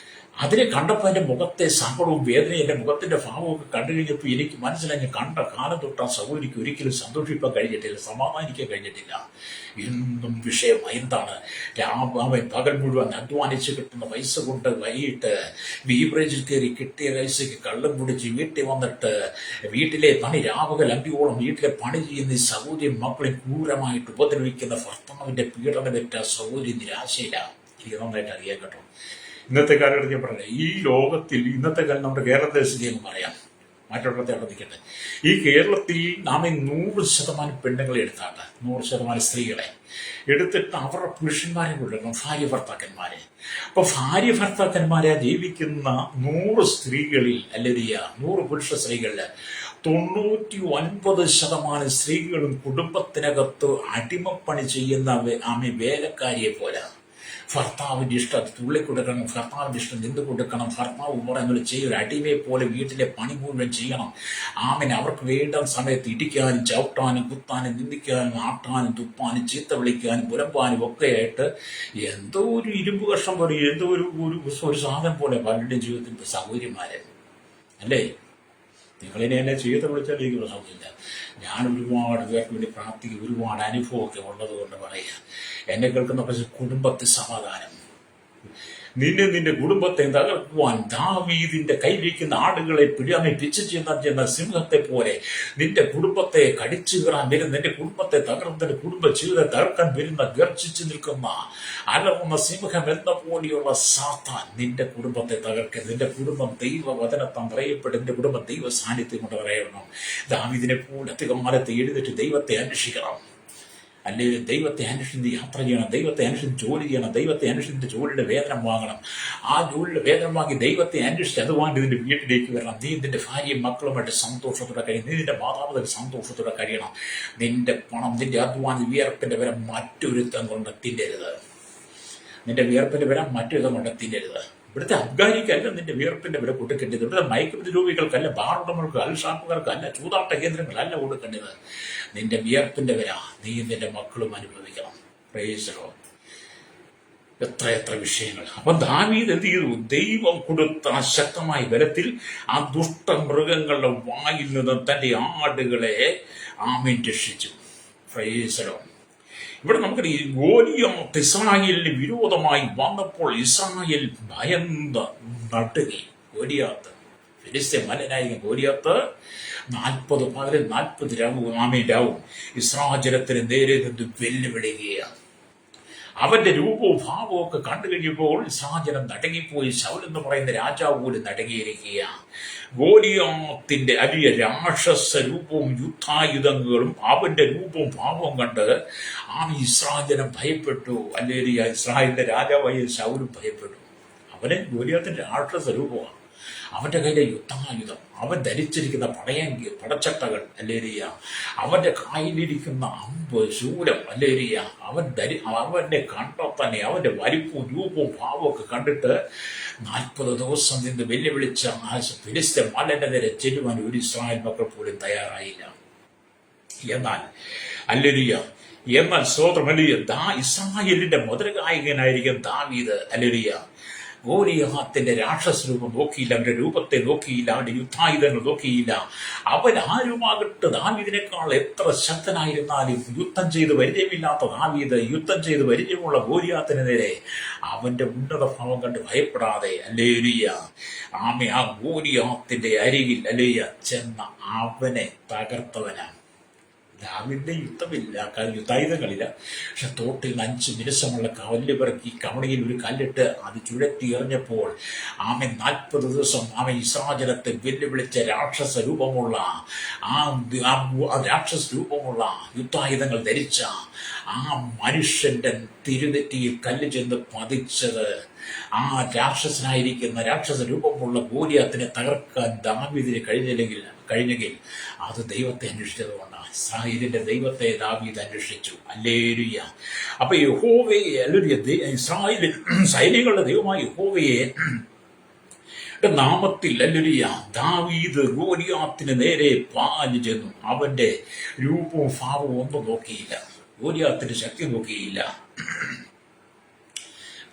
അതിനെ കണ്ടപ്പോൾ എൻ്റെ മുഖത്തെ സങ്കടവും വേദനയും, എൻ്റെ മുഖത്തിന്റെ ഭാവമൊക്കെ കണ്ടു കഴിഞ്ഞപ്പോൾ എനിക്ക് മനസ്സിലായി, കണ്ട കാലം തൊട്ട് ആ സഹോദരിക്ക് ഒരിക്കലും സന്തോഷിക്കാൻ കഴിഞ്ഞിട്ടില്ല, സമാധാനിക്കാൻ കഴിഞ്ഞിട്ടില്ല. എന്നും വിഷയം എന്താണ്? പകൽ മുഴുവൻ അധ്വാനിച്ച് കിട്ടുന്ന പൈസ കൊണ്ട് വൈകിട്ട് ബീവറേജിൽ കയറി കിട്ടിയ പൈസയ്ക്ക് കള്ളം കുടിച്ച് വീട്ടിൽ വന്നിട്ട് വീട്ടിലെ പണി രാവുകൾ അന്തിയോളം വീട്ടിലെ പണി ചെയ്യുന്ന ഈ സഹോദരിയും മക്കളെ ക്രൂരമായിട്ട് ഉപദ്രവിക്കുന്ന ഭർത്താവിന്റെ പീഡനമേറ്റ സഹോദരി നിരാശയില്ല. എനിക്ക് നന്നായിട്ട് അറിയാൻ കേട്ടോ. ഇന്നത്തെ കാലഘട്ടത്തിൽ ഞാൻ പറഞ്ഞത്, ഈ ലോകത്തിൽ ഇന്നത്തെ കാലം നമ്മുടെ കേരളദേശത്ത് പറയാം, മറ്റുള്ളവരുടെ അവിടെ നിൽക്കട്ടെ. ഈ കേരളത്തിൽ നാം 100% പെണ്ണുങ്ങളെ എടുത്താട്ട്, 100% സ്ത്രീകളെ എടുത്തിട്ട് അവരുടെ പുരുഷന്മാരെ കൊണ്ടുവരണം, ഭാര്യ ഭർത്താക്കന്മാരെ. അപ്പൊ ഭാര്യ ഭർത്താക്കന്മാരെ ജീവിക്കുന്ന 100 സ്ത്രീകളിൽ, അല്ലെങ്കിൽ 100 പുരുഷ സ്ത്രീകളിൽ 99% സ്ത്രീകളും കുടുംബത്തിനകത്ത് അടിമപ്പണി ചെയ്യുന്ന വേലക്കാരിയെ പോലെ. ഭർത്താവിന്റെ ഇഷ്ടം തുള്ളിക്കൊടുക്കണം, ഭർത്താവിന്റെ ഇഷ്ടം നിന്ന് കൊടുക്കണം, ഭർത്താവ് പറയുന്നത് ചെയ്യൊരു അടിമയെ പോലെ വീട്ടിലെ പണി മുഴുവൻ ചെയ്യണം. അവർക്ക് വേണ്ട സമയത്ത് ഇടിക്കാനും ചവിട്ടാനും കുത്താനും നിന്ദിക്കാനും ആട്ടാനും തുപ്പാനും ചീത്ത വിളിക്കാനും പുലമ്പാനും ഒക്കെ ആയിട്ട് എന്തോ ഒരു ഇരുമ്പ് കഷ്ണം പോലെ, എന്തോ ഒരു സാധനം പോലെ പലരുടെയും ജീവിതത്തിൽ സൗകര്യമാരെ അല്ലേ. നിങ്ങളിനെ എന്നെ ചീത്ത വിളിച്ചാൽ എനിക്ക് പ്രശ്നമില്ല. ഞാൻ ഒരുപാട് പേർക്ക് വേണ്ടി പ്രാർത്ഥിക്കും, ഒരുപാട് അനുഭവമൊക്കെ ഉള്ളത് കൊണ്ട് പറയുക. എന്നെ കേൾക്കുന്ന പക്ഷേ കുടുംബത്തിൽ സമാധാനം, നിന്റെ കുടുംബത്തെ തകർക്കുവാൻ ദാവീദിന്റെ കയ്യിലിരിക്കുന്ന ആടുകളെ പിടിച്ച് ചെന്ന സിംഹത്തെ പോലെ നിന്റെ കുടുംബത്തെ കടിച്ചു കീറാൻ വരുന്ന, നിന്റെ കുടുംബത്തെ തകർന്ന് നിന്റെ കുടുംബ ജീവിതത്തെ തകർക്കാൻ വരുന്ന, ഗർജിച്ചു നിൽക്കുന്ന അലറുന്ന സിംഹം എന്ന പോലെയുള്ള സാത്താൻ നിന്റെ കുടുംബത്തെ തകർക്കരുത്. നിന്റെ കുടുംബം ദൈവവചനത്താൻ പറയപ്പെടും. നിന്റെ കുടുംബം ദൈവ സാന്നിധ്യം കൊണ്ട് പറയണം. ദാവീദിനെ പോലെ അധികമാനത്തെ എഴുതിട്ട് ദൈവത്തെ അന്വേഷിക്കണം. അല്ലെങ്കിൽ ദൈവത്തെ അന്വേഷിച്ച് യാത്ര ചെയ്യണം, ദൈവത്തെ അന്വേഷിച്ച് ജോലി ചെയ്യണം, ദൈവത്തെ അന്വേഷിച്ച് ജോലിയുടെ വേതനം വാങ്ങണം. ആ ജോലിയുടെ വേതനം വാങ്ങി ദൈവത്തെ അന്വേഷിച്ച് അതുകൊണ്ട് നിന്റെ വീട്ടിലേക്ക് വരണം. നീ നിന്റെ ഭാര്യയും മക്കളുമായിട്ട് സന്തോഷത്തോടെ കഴിയണം. നീ നിന്റെ മാതാപിതാക്കൾ സന്തോഷത്തോടെ കഴിയണം. നിന്റെ പണം, നിന്റെ അധ്വാനം, വിയർപ്പിന്റെ വില മറ്റൊരുത്തം കൊണ്ട് തിന്നരുത്. നിന്റെ വിയർപ്പിന്റെ വില മറ്റൊരുത്തം കൊണ്ട് തിന്നരുത്. ഇവിടുത്തെ അഫ്ഗാനിക്കല്ല നിന്റെ വിയർപ്പിന്റെ വില കൊടുക്കേണ്ടത്. ഇവിടുത്തെ മയക്കുമരുന്ന് രോഗികൾക്കല്ല, ബാറുടമകൾക്ക്, അൽഷാപ്പുകാർക്കല്ല, ചൂതാട്ട കേന്ദ്രങ്ങളല്ല കൊടുക്കേണ്ടത്. നിന്റെ വിയർപ്പിന്റെ വില നീ നിന്റെ മക്കളും അനുഭവിക്കണം. Price the Lord. എത്ര വിഷയങ്ങൾ. അപ്പൊ ദാവീദ് എന്ത് ചെയ്തു? ദൈവം കൊടുത്ത ആ ശക്തമായ ബലത്തിൽ ആ ദുഷ്ടമൃഗങ്ങളുടെ വായിൽ നിന്ന് തന്റെ ആടുകളെ രക്ഷിച്ചു. Price the Lord. ഇവിടെ നമുക്ക് ഗോലിയാത്ത് ഇസ്രായേലിന് വിരോധമായി വന്നപ്പോൾ ഇസ്രായേൽ ഭയന്ന് നടുങ്ങി. ഗോലിയാത്ത്, ഫിലിസ്ത്യ മലനായ ഗോലിയാത്ത് 40 പകലും 40 രാവും ഇസ്രായേലിന് നേരെ നിന്ന് വെല്ലുവിളിക്കുകയാണ്. അവന്റെ രൂപവും ഭാവവും ഒക്കെ കണ്ടു കഴിഞ്ഞപ്പോൾ ഇസ്രായേൽ നടുങ്ങിപ്പോയി. ശൗൽ എന്ന് പറയുന്ന രാജാവ് പോലും നടുങ്ങിയിരിക്കുകയാണ്. ഗോലിയാത്തിന്റെ അരിയ രാക്ഷസ രൂപവും യുദ്ധായുധങ്ങളും അവന്റെ രൂപവും ഭാവവും കണ്ട് ഇസ്രായേലിനെ ഭയപ്പെട്ടു. അല്ലേലിയ. ഇസ്രായേലിന്റെ രാജാവായ ശൗലും ഭയപ്പെട്ടു. അവന് ഗോലിയാത്തിന്റെ രാക്ഷസ രൂപമാണ്. അവന്റെ കയ്യിലെ യുദ്ധായുധം, അവൻ ധരിച്ചിരിക്കുന്ന പടച്ചട്ടകൾ, അല്ലേരിയ, അവന്റെ കയ്യിലിരിക്കുന്ന അമ്പ്, ശൂലം, അല്ലേരിയ, അവന്റെ കണ്ടെത്തന്നെ അവന്റെ വലിപ്പവും രൂപവും ഭാവവും ഒക്കെ കണ്ടിട്ട് 40 ദിവസം നിന്ന് വെല്ലുവിളിച്ച ഫിലിസ്ത്യ മലന്റെ നേരെ ചെല്ലുവാൻ ഒരു ഇസ്രായേൽ മക്കൾ പോലും തയ്യാറായില്ല. എന്നാൽ സ്തോത്രമല്ലിയ ഇസ്രായേലിന്റെ മുതൽഗായകനായിരിക്കും ദാവീദ്. അല്ലേലിയ. ഗോലിയാത്തിന്റെ രാക്ഷസ രൂപം നോക്കിയില്ല, അവന്റെ രൂപത്തെ നോക്കിയില്ല, അവന്റെ യുദ്ധായുധങ്ങൾ നോക്കിയില്ല. അവൻ ആരുമാകട്ടെ ദാവീദിനേക്കാൾ എത്ര ശക്തനായിരുന്നാലും യുദ്ധം ചെയ്ത് പരിചയമില്ലാത്ത ദാവീദ് യുദ്ധം ചെയ്ത് പരിചയമുള്ള ഗോലിയാത്തിന് നേരെ അവന്റെ ഉന്നത ഭാവം കണ്ട് ഭയപ്പെടാതെ അല്ലേലിയ ആ ഗോലിയാത്തിന്റെ അരികിൽ അല്ലേയ ചെന്ന അവനെ തകർത്തവനാണ്. ദാവീദിന്റെ യുദ്ധമില്ല, യുദ്ധായുധങ്ങളില്ല. പക്ഷെ തോട്ടിൽ 5 മിനുസമുള്ള കല്ല് പിറക്കി കവണയിൽ ഒരു കല്ലിട്ട് അത് ചുഴറ്റി എറിഞ്ഞപ്പോൾ 40 ദിവസം ഇസ്രായേലത്തെ വെല്ലുവിളിച്ച രാക്ഷസ രൂപമുള്ള യുദ്ധായുധങ്ങൾ ധരിച്ച ആ മനുഷ്യന്റെ തിരുനെറ്റിയിൽ കല്ല് ചെന്ന് പതിച്ചത് ആ രാക്ഷസ രൂപമുള്ള ഗോലിയാത്തിനെ തകർക്കാൻ ദാവീദിന് കഴിഞ്ഞെങ്കിൽ അത് ദൈവത്തെ അന്വേഷിച്ചതുകൊണ്ടാണ്. ഇസ്രായേലിന്റെ ദൈവത്തെ ദാവീദ് അന്വേഷിച്ചു. ഹല്ലേലൂയ. അപ്പൊ യഹോവയെ ഇസ്രായേൽ സൈന്യങ്ങളുടെ ദൈവമായ യഹോവയെ നാമത്തിൽ ഹല്ലേലൂയ ദാവീദ് ഗോലിയാത്തിന് നേരെ പാഞ്ഞു ചെന്നു. അവന്റെ രൂപവും ഭാവവും ഒന്നും നോക്കിയില്ല, ഗോലിയാത്തിന്റെ ശക്തി നോക്കിയില്ല.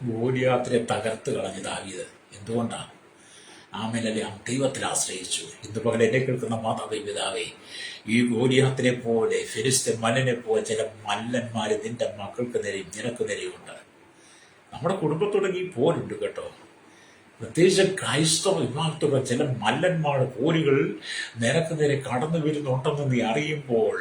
ഗോലിയാത്തിനെ തകർത്ത് കളഞ്ഞു ദാവീദ്. എന്തുകൊണ്ടാണ്? ദൈവത്തിൽ ആശ്രയിച്ചു. ഇന്ന് പകൽ എന്നെ കേൾക്കുന്ന മാതാവേ, പിതാവേ, ഈ ഗോലിയാത്തിനെ പോലെ ഫിലിസ്ത്യ മലനെ പോലെ ചില മല്ലന്മാര് നിന്റെ മക്കൾക്ക് നേരെയും നിനക്ക് നേരെയുണ്ട്. നമ്മുടെ കുടുംബത്തോടെ പോലുണ്ട് കേട്ടോ. പ്രത്യേകിച്ച് ക്രൈസ്തവ വിഭാഗത്തുള്ള ചില മല്ലന്മാരുടെ പോരുകൾ നിനക്ക് നേരെ കടന്നു വരുന്നുണ്ടെന്ന് നീ അറിയുമ്പോൾ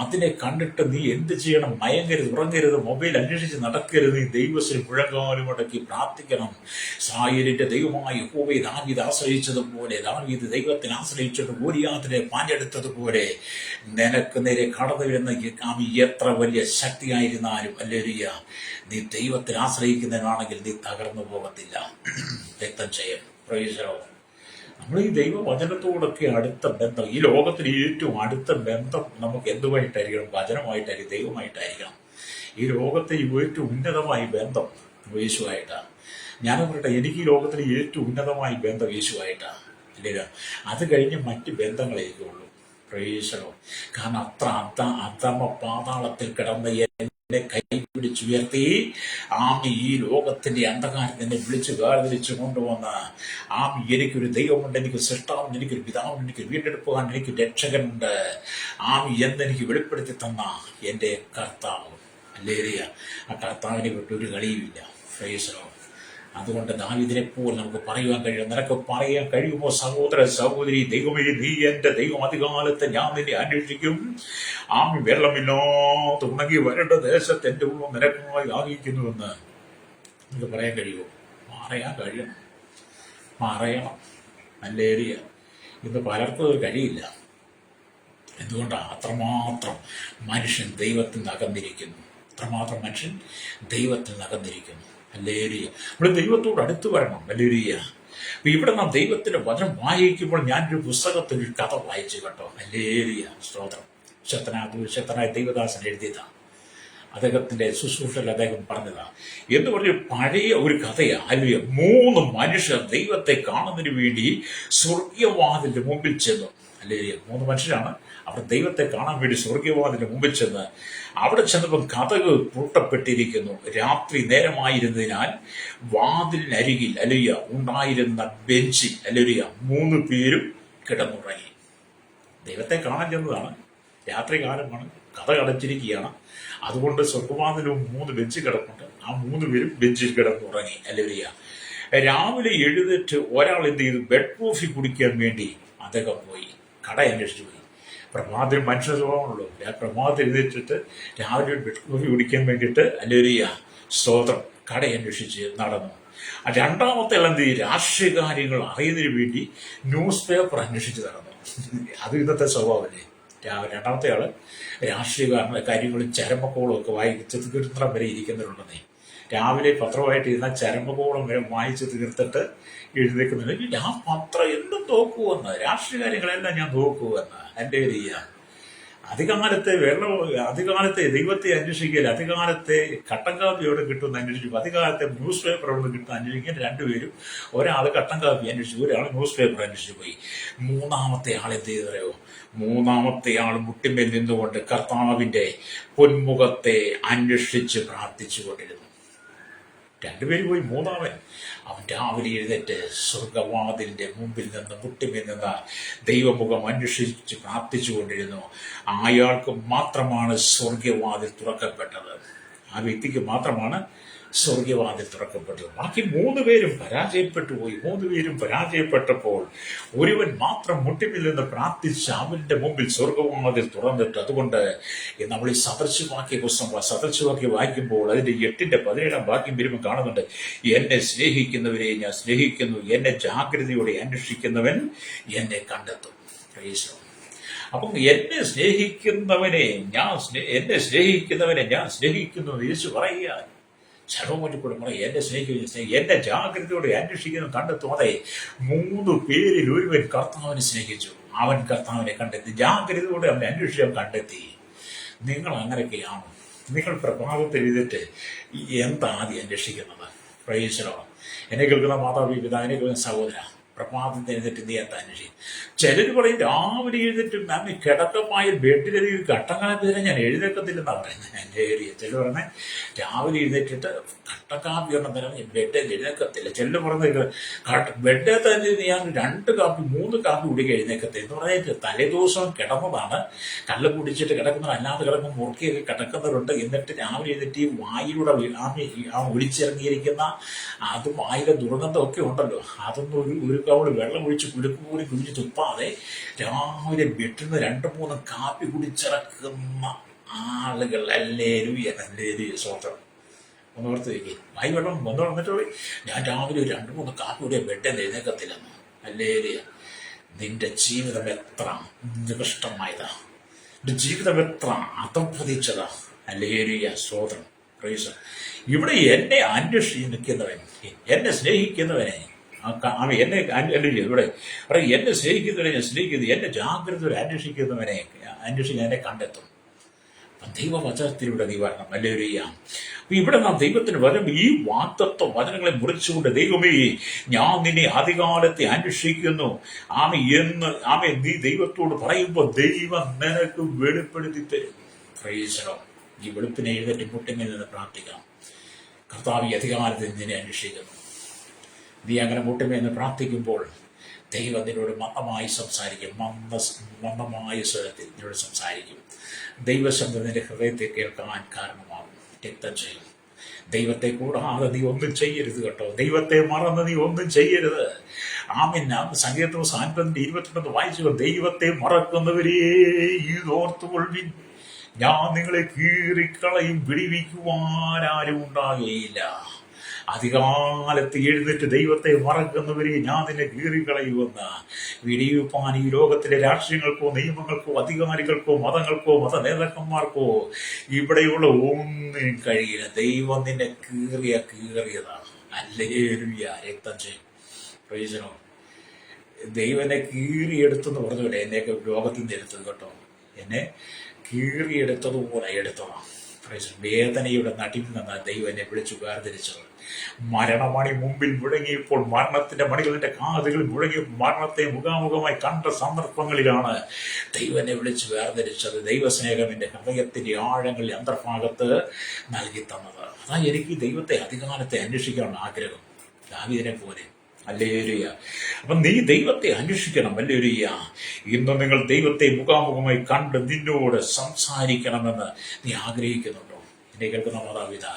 അതിനെ കണ്ടിട്ട് നീ എന്ത് ചെയ്യണം? മയങ്ങരുത്, ഉറങ്ങരുത്, മൊബൈൽ അന്വേഷിച്ച് നടക്കരുത്. നീ ദൈവത്തിന് മുഴങ്ങാനും മുടക്കി പ്രാർത്ഥിക്കണം. ഇസ്രായേലിന്റെ ദൈവമായ യഹോവയെ ദാവീദ് ആശ്രയിച്ചതുപോലെ, ദാവീദ് ദൈവത്തിന് ആശ്രയിച്ചിട്ട് ഗോലിയാത്തിനെ പാഞ്ഞെടുത്തതുപോലെ നിനക്ക് നേരെ കടന്നു വരുന്ന എത്ര വലിയ ശക്തിയായിരുന്നാലും ഹല്ലേലൂയ നീ ദൈവത്തിന് ആശ്രയിക്കുന്നതിനാണെങ്കിൽ നീ തകർന്നു പോകത്തില്ല. വ്യക്തം ചെയ്യാം. Price the Lord. നമ്മൾ ഈ ദൈവവചനത്തോടൊക്കെ അടുത്ത ബന്ധം, ഈ ലോകത്തിൽ ഏറ്റവും അടുത്ത ബന്ധം നമുക്ക് എന്തുമായിട്ടായിരിക്കണം? വചനമായിട്ടായിരിക്കും, ദൈവമായിട്ടായിരിക്കണം. ഈ ലോകത്തെ ഏറ്റവും ഉന്നതമായ ബന്ധം യേശുവായിട്ടാണ്. ഞാൻ പറയട്ടെ, എനിക്ക് ഈ ലോകത്തിലെ ഏറ്റവും ഉന്നതമായ ബന്ധം യേശുവായിട്ടാണ്. ഇല്ല, അത് കഴിഞ്ഞ് മറ്റ് ബന്ധങ്ങളേക്കേ ഉള്ളൂ. Price the Lord. കാരണം അധമ പാതാളത്തിൽ കിടന്ന കൈ പിടിച്ചുയർത്തി ഈ ലോകത്തിന്റെ അന്ധകാരത്തെ എന്നെ വിളിച്ചു വേർതിരിച്ചു കൊണ്ടുവന്ന് എനിക്കൊരു ദൈവമുണ്ട്, എനിക്ക് സൃഷ്ടാവുണ്ട്, എനിക്കൊരു പിതാവുണ്ട്, എനിക്ക് വീണ്ടെടുപ്പുകാരൻ, എനിക്ക് രക്ഷകനുണ്ട് എന്നെനിക്ക് വെളിപ്പെടുത്തി തന്ന എൻ്റെ കർത്താവ്. ഹല്ലേലൂയ. ആ കർത്താവിനെ വിട്ട് ഒരു കളിയുമില്ല. Price the Lord. അതുകൊണ്ട് ദാവീദിനെ പോൽ നമുക്ക് പറയുവാൻ കഴിയും. നിനക്ക് പറയാൻ കഴിയുമോ സഹോദര സഹോദരി, ദൈവമേ നീ എന്റെ ദൈവം, അധികാലത്ത് ഞാൻ നിന്നെ അന്വേഷിക്കും. ആമി വെള്ളമില്ലാത്ത ഉണങ്ങി വരേണ്ട ദേശത്ത് എന്റെ ഉള്ളം നിനക്കായി ആഗ്രഹിക്കുന്നുവെന്ന് നമുക്ക് പറയാൻ കഴിയുമോ? പറയാൻ കഴിയണം, പറയണം. നല്ല ഏരിയ ഇന്ന് പലർക്കും അത് കഴിയില്ല. എന്തുകൊണ്ടാണ്? അത്രമാത്രം മനുഷ്യൻ ദൈവത്തിൽ നിന്ന് അകന്നിരിക്കുന്നു. അത്രമാത്രം മനുഷ്യൻ ദൈവത്തിൽ നിന്ന് അകന്നിരിക്കുന്നു. ഹല്ലേലൂയ. നമ്മൾ ദൈവത്തോട് അടുത്ത് വരണം. ഹല്ലേലൂയ. അപ്പൊ ഇവിടെ നാം ദൈവത്തിന്റെ വചനം വായിക്കുമ്പോൾ ഞാനൊരു പുസ്തകത്തിൽ ഒരു കഥ വായിച്ചു കേട്ടോ. ഹല്ലേലൂയ, സ്തോത്രം. ശക്തനായ ദൈവദാസൻ എഴുതിയതാണ്. അദ്ദേഹത്തിന്റെ ശുശ്രൂഷയിൽ അദ്ദേഹം പറഞ്ഞതാണ്. എന്ന് പറഞ്ഞ പഴയ ഒരു കഥയാണ്. ഹല്ലേലൂയ. 3 മനുഷ്യർ ദൈവത്തെ കാണുന്നതിന് വേണ്ടി സ്വർഗീയവാതിലിന്റെ മുമ്പിൽ ചെന്നു. ഹല്ലേലൂയ. 3 മനുഷ്യരാണ്. അവർ ദൈവത്തെ കാണാൻ വേണ്ടി സ്വർഗീയവാതിലിന്റെ മുമ്പിൽ ചെന്ന് അവിടെ ചെന്നപ്പോൾ കതക് പൂട്ടപ്പെട്ടിരിക്കുന്നു. രാത്രി നേരമായിരുന്നതിനാൽ വാതിലിനരികിൽ ഹല്ലേലൂയ ഉണ്ടായിരുന്ന ബെഞ്ചിൽ ഹല്ലേലൂയ 3 പേരും കിടന്നുറങ്ങി. ദൈവത്തെ കാണാൻ ചെന്നതാണ്. രാത്രി കാലമാണ്, കഥ അടച്ചിരിക്കുകയാണ്. അതുകൊണ്ട് സ്വർഗവാതിലും 3 ബെഞ്ച് കിടപ്പുണ്ട്. ആ 3 പേരും ബെഞ്ചിൽ കിടന്നുറങ്ങി. ഹല്ലേലൂയ. രാവിലെ എഴുന്നേറ്റ് ഒരാൾ എന്ത് ചെയ്തു? ബെഡ് കോഫി കുടിക്കാൻ വേണ്ടി അദ്ദേഹം പോയി, കട അന്വേഷിച്ചു പോയി. പ്രഭാതത്തിൽ മനുഷ്യ സ്വഭാവമുള്ളൂ. പ്രഭാതത്തിൽ എഴുന്നേറ്റിട്ട് രാവിലെ ബെഡ് കോഫി കുടിക്കാൻ വേണ്ടിയിട്ട് ഹല്ലേലൂയ, സ്തോത്രം, കട അന്വേഷിച്ച് നടന്നു. രണ്ടാമത്തെ ആൾ എന്ത് ചെയ്യും? രാഷ്ട്രീയ കാര്യങ്ങൾ അറിയുന്നതിന് വേണ്ടി ന്യൂസ് പേപ്പർ അന്വേഷിച്ച് നടന്നു. അത് ഇന്നത്തെ സ്വഭാവമല്ലേ. രണ്ടാമത്തെ ആള് രാഷ്ട്രീയ കാര്യങ്ങളും ചരമക്കോളും ഒക്കെ വായിച്ച് തീർത്തം വരെ ഇരിക്കുന്നവരുണ്ടെന്നേ. രാവിലെ പത്രമായിട്ട് ഇരുന്ന ചരമകോളം വരെ വായിച്ച് തീർത്തിട്ട് എഴുന്നേക്കുന്നുണ്ട്. ഞാൻ പത്രം എന്തും നോക്കുമെന്ന്, രാഷ്ട്രീയ കാര്യങ്ങളെല്ലാം ഞാൻ നോക്കുമെന്ന്. എൻ്റെ ഏരിയ അധികാലത്തെ ദൈവത്തെ അന്വേഷിക്കൽ, അധികാലത്തെ കട്ടൻ കാപ്പി എവിടെ കിട്ടുമെന്ന് അന്വേഷിച്ചു, അധികാലത്തെ ന്യൂസ് പേപ്പർ എവിടെ നിന്ന് കിട്ടുന്ന അന്വേഷിക്കാൻ 2 പേരും, ഒരാൾ കട്ടൻ കാപ്പി അന്വേഷിച്ചു, ഒരാൾ ന്യൂസ് പേപ്പർ അന്വേഷിച്ചു പോയി. മൂന്നാമത്തെ ആൾ എന്ത് ചെയ്തറിയോ? മൂന്നാമത്തെ ആൾ മുട്ടിന്മേൽ നിന്നുകൊണ്ട് കർത്താവിന്റെ പൊന്മുഖത്തെ അന്വേഷിച്ച് പ്രാർത്ഥിച്ചു കൊണ്ടിരുന്നു. 2 പേര് പോയി. മൂന്നാമൻ അവൻ രാവിലെ എഴുന്നേറ്റ് സ്വർഗവാതിലിന്റെ മുമ്പിൽ നിന്ന് മുട്ടിന്മേൽ നിന്ന് ദൈവമുഖം അന്വേഷിച്ച് പ്രാർത്ഥിച്ചു കൊണ്ടിരുന്നു. അയാൾക്ക് മാത്രമാണ് സ്വർഗവാതിൽ തുറക്കപ്പെട്ടത്. ആ വ്യക്തിക്ക് മാത്രമാണ് സ്വർഗവാതിൽ തുറക്കപ്പെട്ടത്. ബാക്കി 3 പേരും പരാജയപ്പെട്ടു പോയി. 3 പേരും പരാജയപ്പെട്ടപ്പോൾ ഒരുവൻ മാത്രം മുട്ടിന്മേൽ നിന്ന് പ്രാർത്ഥിച്ച് അവന്റെ മുമ്പിൽ സ്വർഗവാതിൽ തുറന്നിട്ട്. അതുകൊണ്ട് നമ്മൾ ഈ സദൃശവാക്യം വായിക്കുമ്പോൾ അതിന്റെ 8-ന്റെ 17-ാം വാക്യം വരുമ്പോൾ കാണുന്നുണ്ട്, എന്നെ സ്നേഹിക്കുന്നവരെ ഞാൻ സ്നേഹിക്കുന്നു, എന്നെ ജാഗ്രതയോടെ അന്വേഷിക്കുന്നവൻ എന്നെ കണ്ടെത്തും. അപ്പം എന്നെ സ്നേഹിക്കുന്നവനെ ഞാൻ സ്നേഹിക്കുന്നു യേശു പറയുക. ചരമോറ്റിക്കൂടെ പറയും, എന്നെ സ്നേഹിക്കുന്നു, എന്നെ ജാഗ്രതയോടെ അന്വേഷിക്കുന്നു കണ്ടെത്തും. അതെ, 3 പേരിൽ ഒരുവൻ കർത്താവിനെ സ്നേഹിച്ചു, അവൻ കർത്താവിനെ കണ്ടെത്തി. ജാഗ്രതയോടെ അവനെ അന്വേഷിച്ച് കണ്ടെത്തി. നിങ്ങൾ അങ്ങനെയൊക്കെയാണ്. നിങ്ങൾ പ്രഭാതത്തിൽ എഴുതിട്ട് എന്താ ആദ്യം അന്വേഷിക്കുന്നത്? പ്രൈസ്. എന്നെ കേൾക്കുന്ന മാതാപിതാ, എന്നെ കേൾക്കുന്ന സഹോദര, പ്രഭാതത്തിൽ എഴുതിട്ട് നീ എന്താ അന്വേഷിക്കും? ചിലർ പറയും രാവിലെ എഴുതിട്ട് മാം കിടക്കമായ ബെഡിലെഴുതി കട്ടക്കാപ്പി തരാൻ ഞാൻ എഴുന്നേക്കത്തില്ലെന്നാണ് പറയുന്നത്. എൻ്റെ ഏരിയ ചിലർ പറഞ്ഞാൽ രാവിലെ എഴുന്നേറ്റിട്ട് കട്ടക്കാപ്പി ഒന്നും തരാൻ ഞാൻ ബെഡിൽ എഴുന്നേക്കത്തില്ല. ചിലർ പറഞ്ഞത് ബെഡിൽ തന്നെ ഞാൻ 2 കാപ്പി 3 കാപ്പി കുടിക്കാൻ എഴുന്നേക്കത്തില്ല എന്ന് പറഞ്ഞിട്ട് തലേദിവസം കിടന്നതാണ്. കള്ള് കുടിച്ചിട്ട് കിടക്കുന്നവർ, അല്ലാതെ കിടക്കുന്ന മുറുക്കിയൊക്കെ കിടക്കുന്നവരുണ്ട്. എന്നിട്ട് രാവിലെ എഴുന്നേറ്റ് ഈ വായിലൂടെ ഒളിച്ചിറങ്ങിയിരിക്കുന്ന അത് വായിലെ ദുർഗന്ധമൊക്കെ ഉണ്ടല്ലോ, അതൊന്നും ഒരു കവള് വെള്ളം ഒഴിച്ച് കുലുക്ക് കൂടി കുടിച്ച് തുപ്പാതെ രാവിലെ ബെട്ടിന്ന് 2-3 കാപ്പി കുടിച്ചിറക്കുന്ന ആളുകൾ. ഹല്ലേലൂയ, ഹല്ലേലൂയ, സ്തോത്രം. ഒന്ന് ഓർത്ത് വയ്ക്കുക. വായി വെള്ളം വന്നു വന്നിട്ട് പോയി ഞാൻ രാവിലെ 2-3 കാപ്പി കൂടിയ ബെഡ് എഴുന്നേക്കത്തില്ലെന്ന്. ഹല്ലേലൂയ. നിന്റെ ജീവിതം എത്ര നികൃഷ്ടമായതാ, നിന്റെ ജീവിതം എത്ര അധപ്പതിച്ചതാ. ഹല്ലേലൂയ, സ്തോത്രം, പ്രൈസ്. ഇവിടെ എന്നെ നിൽക്കുന്നവൻ, എന്നെ സ്നേഹിക്കുന്നവനെ അവൻ എന്നെ ഇവിടെ എന്നെ സ്നേഹിക്കുന്നവനെ ഞാൻ സ്നേഹിക്കുന്നു, എന്നെ ജാഗ്രത അന്വേഷിക്കുന്നവനെ എന്നെ കണ്ടെത്തും. ദൈവവചനത്തിലൂടെ നീ വരണം. ഹല്ലേലൂയ. അപ്പൊ ഇവിടെ നാം ദൈവത്തിന് വരും. ഈ വാഗ്ദത്ത വചനങ്ങളെ മുറിച്ചുകൊണ്ട്, ദൈവമേ ഞാൻ നിന്നെ അധികാലത്തെ അന്വേഷിക്കുന്നു ആമേ നീ ദൈവത്തോട് പറയുമ്പോൾ ദൈവം നിനക്ക് വെളിപ്പെടുത്തി തരും. പ്രൈസ്. ഈ വെളുപ്പിനെ എഴുന്നേറ്റ് മുട്ടിങ്ങിൽ നിന്ന് പ്രാർത്ഥിക്കാം. കർത്താവ് ഈ അധികാലത്തെ നിന്നെ അന്വേഷിക്കുന്നു. നീ അങ്ങനെ മുട്ടുമേന്ന് പ്രാർത്ഥിക്കുമ്പോൾ ദൈവം നിന്നോട് മന്ദമായി സംസാരിക്കും. മന്ദമായ സ്വരത്തിൽ നിന്നോട് സംസാരിക്കും. ദൈവശബ്ദം നിന്റെ ഹൃദയത്തെ കേൾക്കാൻ കാരണമാകും. രക്തം ചെയ്യും. ദൈവത്തെ കൂടാതെ നീ ഒന്നും ചെയ്യരുത് കേട്ടോ. ദൈവത്തെ മറന്ന് നീ ഒന്നും ചെയ്യരുത്. ആമിൻ. സങ്കീർത്തനം 50:22 വായിച്ചു. ദൈവത്തെ മറക്കുന്നവരെ ഇതോർത്തുകൊള്ളിൻ, ഞാൻ നിങ്ങളെ കീറിക്കളയും, വിടിവിക്കുവാൻ ആരും ഉണ്ടാകുകയില്ല. അധികാലത്ത് എഴുന്നേറ്റ് ദൈവത്തെ മറക്കുന്നവരെ ഞാൻ നിന്നെ കീറിക്കളയുമെന്ന്. വിടിവിപ്പാൻ ഈ ലോകത്തിലെ രാഷ്ട്രീയങ്ങൾക്കോ നിയമങ്ങൾക്കോ അധികാരികൾക്കോ മതങ്ങൾക്കോ മത നേതാക്കന്മാർക്കോ ഇവിടെയുള്ള ഒന്നിനും കഴിയില്ല. ദൈവം നിന്നെ കീറിയതാണ്. ഹല്ലേലൂയ. രക്തം ചെയ്യും. പ്രയോജനം. ദൈവം എന്നെ കീറിയെടുത്തെന്ന് പറഞ്ഞൂടെ, എന്നെയൊക്കെ ലോകത്തിൽ നിന്ന് എടുത്തത് കേട്ടോ. എന്നെ കീറിയെടുത്തതുപോലെ എടുത്തതാണ്. വേദനയുടെ നടുവിൽ നിന്ന് ദൈവം എന്നെ വിളിച്ചു വേർതിരിച്ചത്. മരണമണി മുമ്പിൽ മുഴങ്ങിയപ്പോൾ, മരണത്തിന്റെ മണികളുടെ കാതുകൾ മുഴങ്ങി മരണത്തെ മുഖാമുഖമായി കണ്ട സന്ദർഭങ്ങളിലാണ് ദൈവം എന്നെ വിളിച്ചു വേർതിരിച്ചത്. ദൈവസ്നേഹം എൻ്റെ ഹൃദയത്തിന്റെ ആഴങ്ങളിൽ അന്തർഭാഗത്ത് നൽകി തന്നത്. അതാ എനിക്ക് ദൈവത്തെ അധികാലത്തെ അന്വേഷിക്കാനുള്ള ആഗ്രഹം, ദാവീദിനെ പോലെ. ഹല്ലേലൂയ. അപ്പം നീ ദൈവത്തെ അന്വേഷിക്കണം. ഹല്ലേലൂയ. ഇന്ന് നിങ്ങൾ ദൈവത്തെ മുഖാമുഖമായി കണ്ട് നിന്നോട് സംസാരിക്കണമെന്ന് നീ ആഗ്രഹിക്കുന്നുണ്ടോ? എന്നെ കേൾക്കുന്ന മാതാപിതാ,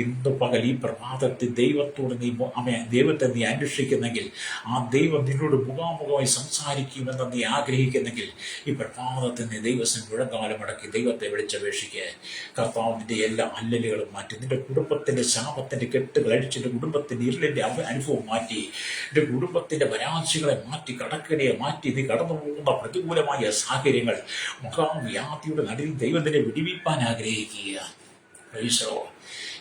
ഇന്ന് പകൽ ഈ പ്രഭാതത്തിൽ ദൈവത്തോട് ദൈവത്തെ നീ അന്വേഷിക്കുന്നെങ്കിൽ, ആ ദൈവം നിന്നോട് മുഖാമുഖമായി സംസാരിക്കുമെന്ന് നീ ആഗ്രഹിക്കുന്നെങ്കിൽ, ഈ പ്രഭാതത്തിൽ നീ ദൈവത്തിന് മുഴങ്കാലം അടക്കി ദൈവത്തെ വിളിച്ചപേക്ഷിക്കുക. കർത്താവിൻ്റെ എല്ലാ അല്ലലുകളും മാറ്റി, നിന്റെ കുടുംബത്തിന്റെ ശാപത്തിന്റെ കെട്ടുകൾ അഴിച്ച്, നിന്റെ കുടുംബത്തിന്റെ ഇരുളിന്റെ അനുഭവം മാറ്റി, നിന്റെ കുടുംബത്തിന്റെ പരാജയങ്ങളെ മാറ്റി, കടക്കണിയെ മാറ്റി, നീ കടന്നു പോകുന്ന പ്രതികൂലമായ സാഹചര്യങ്ങൾ മഹാവ്യാധിയുടെ നടുവിൽ ദൈവത്തിനെ വിടിവിപ്പാൻ ആഗ്രഹിക്കുക.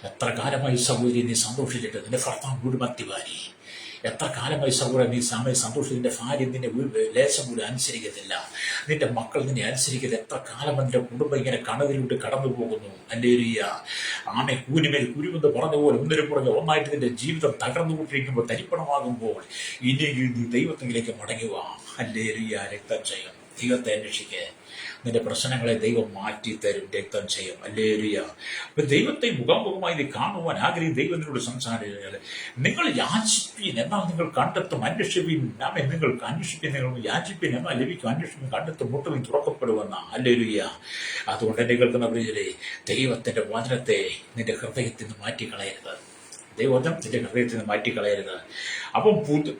എത്ര കാലമായി സഹോദരി നീ സന്തോഷിച്ചിട്ട് നിന്റെ ഭർത്താവ് കുടുംബത്തി വാരി? എത്ര കാലമായി സഹോദരൻ നീ സന്തോഷിച്ച് നിന്റെ ഭാര്യ നിന്നെ ലേശം കൂടി അനുസരിക്കത്തില്ല, നിന്റെ മക്കൾ നിന്നെ അനുസരിക്കത്തില്ല? എത്ര കാലം നിന്റെ കുടുംബം ഇങ്ങനെ കടവിലൂടെ കടന്നു പോകുന്നു? ഹല്ലേലൂയ. ആമേ. കൂനിമേൽ കുരുവെന്ന് പറഞ്ഞ പോലെ ഒന്നിനു പുറകെ ഒന്നായിട്ട് നിന്റെ ജീവിതം തകർന്നുകൊണ്ടിരിക്കുമ്പോൾ, തരിപ്പണമാകുമ്പോൾ, ഇനിയെങ്കിലും നീ ദൈവത്തിലേക്ക് മടങ്ങുക. ഹല്ലേലൂയ. രക്തം ചെയ്യും. ദൈവത്തെ അന്വേഷിക്കുക. നിന്റെ പ്രശ്നങ്ങളെ ദൈവം മാറ്റി തരും. രക്തം ചെയ്യും. ഹല്ലേലൂയ. അപ്പൊ ദൈവത്തെ മുഖാമുഖമായി നീ കാണുവാൻ ആഗ്രഹിക്കും. ദൈവത്തിനോട് സംസാരിച്ചാൽ നിങ്ങൾ യാചിപ്പീൻ എന്നാൽ നിങ്ങൾ കണ്ടെത്തും, അന്വേഷിപ്പീൻ നിങ്ങൾ അന്വേഷിപ്പീൻ, നിങ്ങൾ യാചിപ്പീൻ എന്നാൽ ലഭിക്കും, അന്വേഷിപ്പീൻ കണ്ടെത്തും, മുട്ടുവിൻ തുറക്കപ്പെടുമെന്ന. ഹല്ലേലൂയ. അതുകൊണ്ട് എന്നെ കേൾക്കുന്ന പ്രിയരേ, ദൈവത്തിന്റെ വചനത്തെ നിന്റെ ഹൃദയത്തിൽ നിന്ന് മാറ്റിക്കളയരുത്. ദൈവത്തിന്റെ ഹൃദയത്തിൽ നിന്ന് മാറ്റിക്കളയരുത്. അപ്പം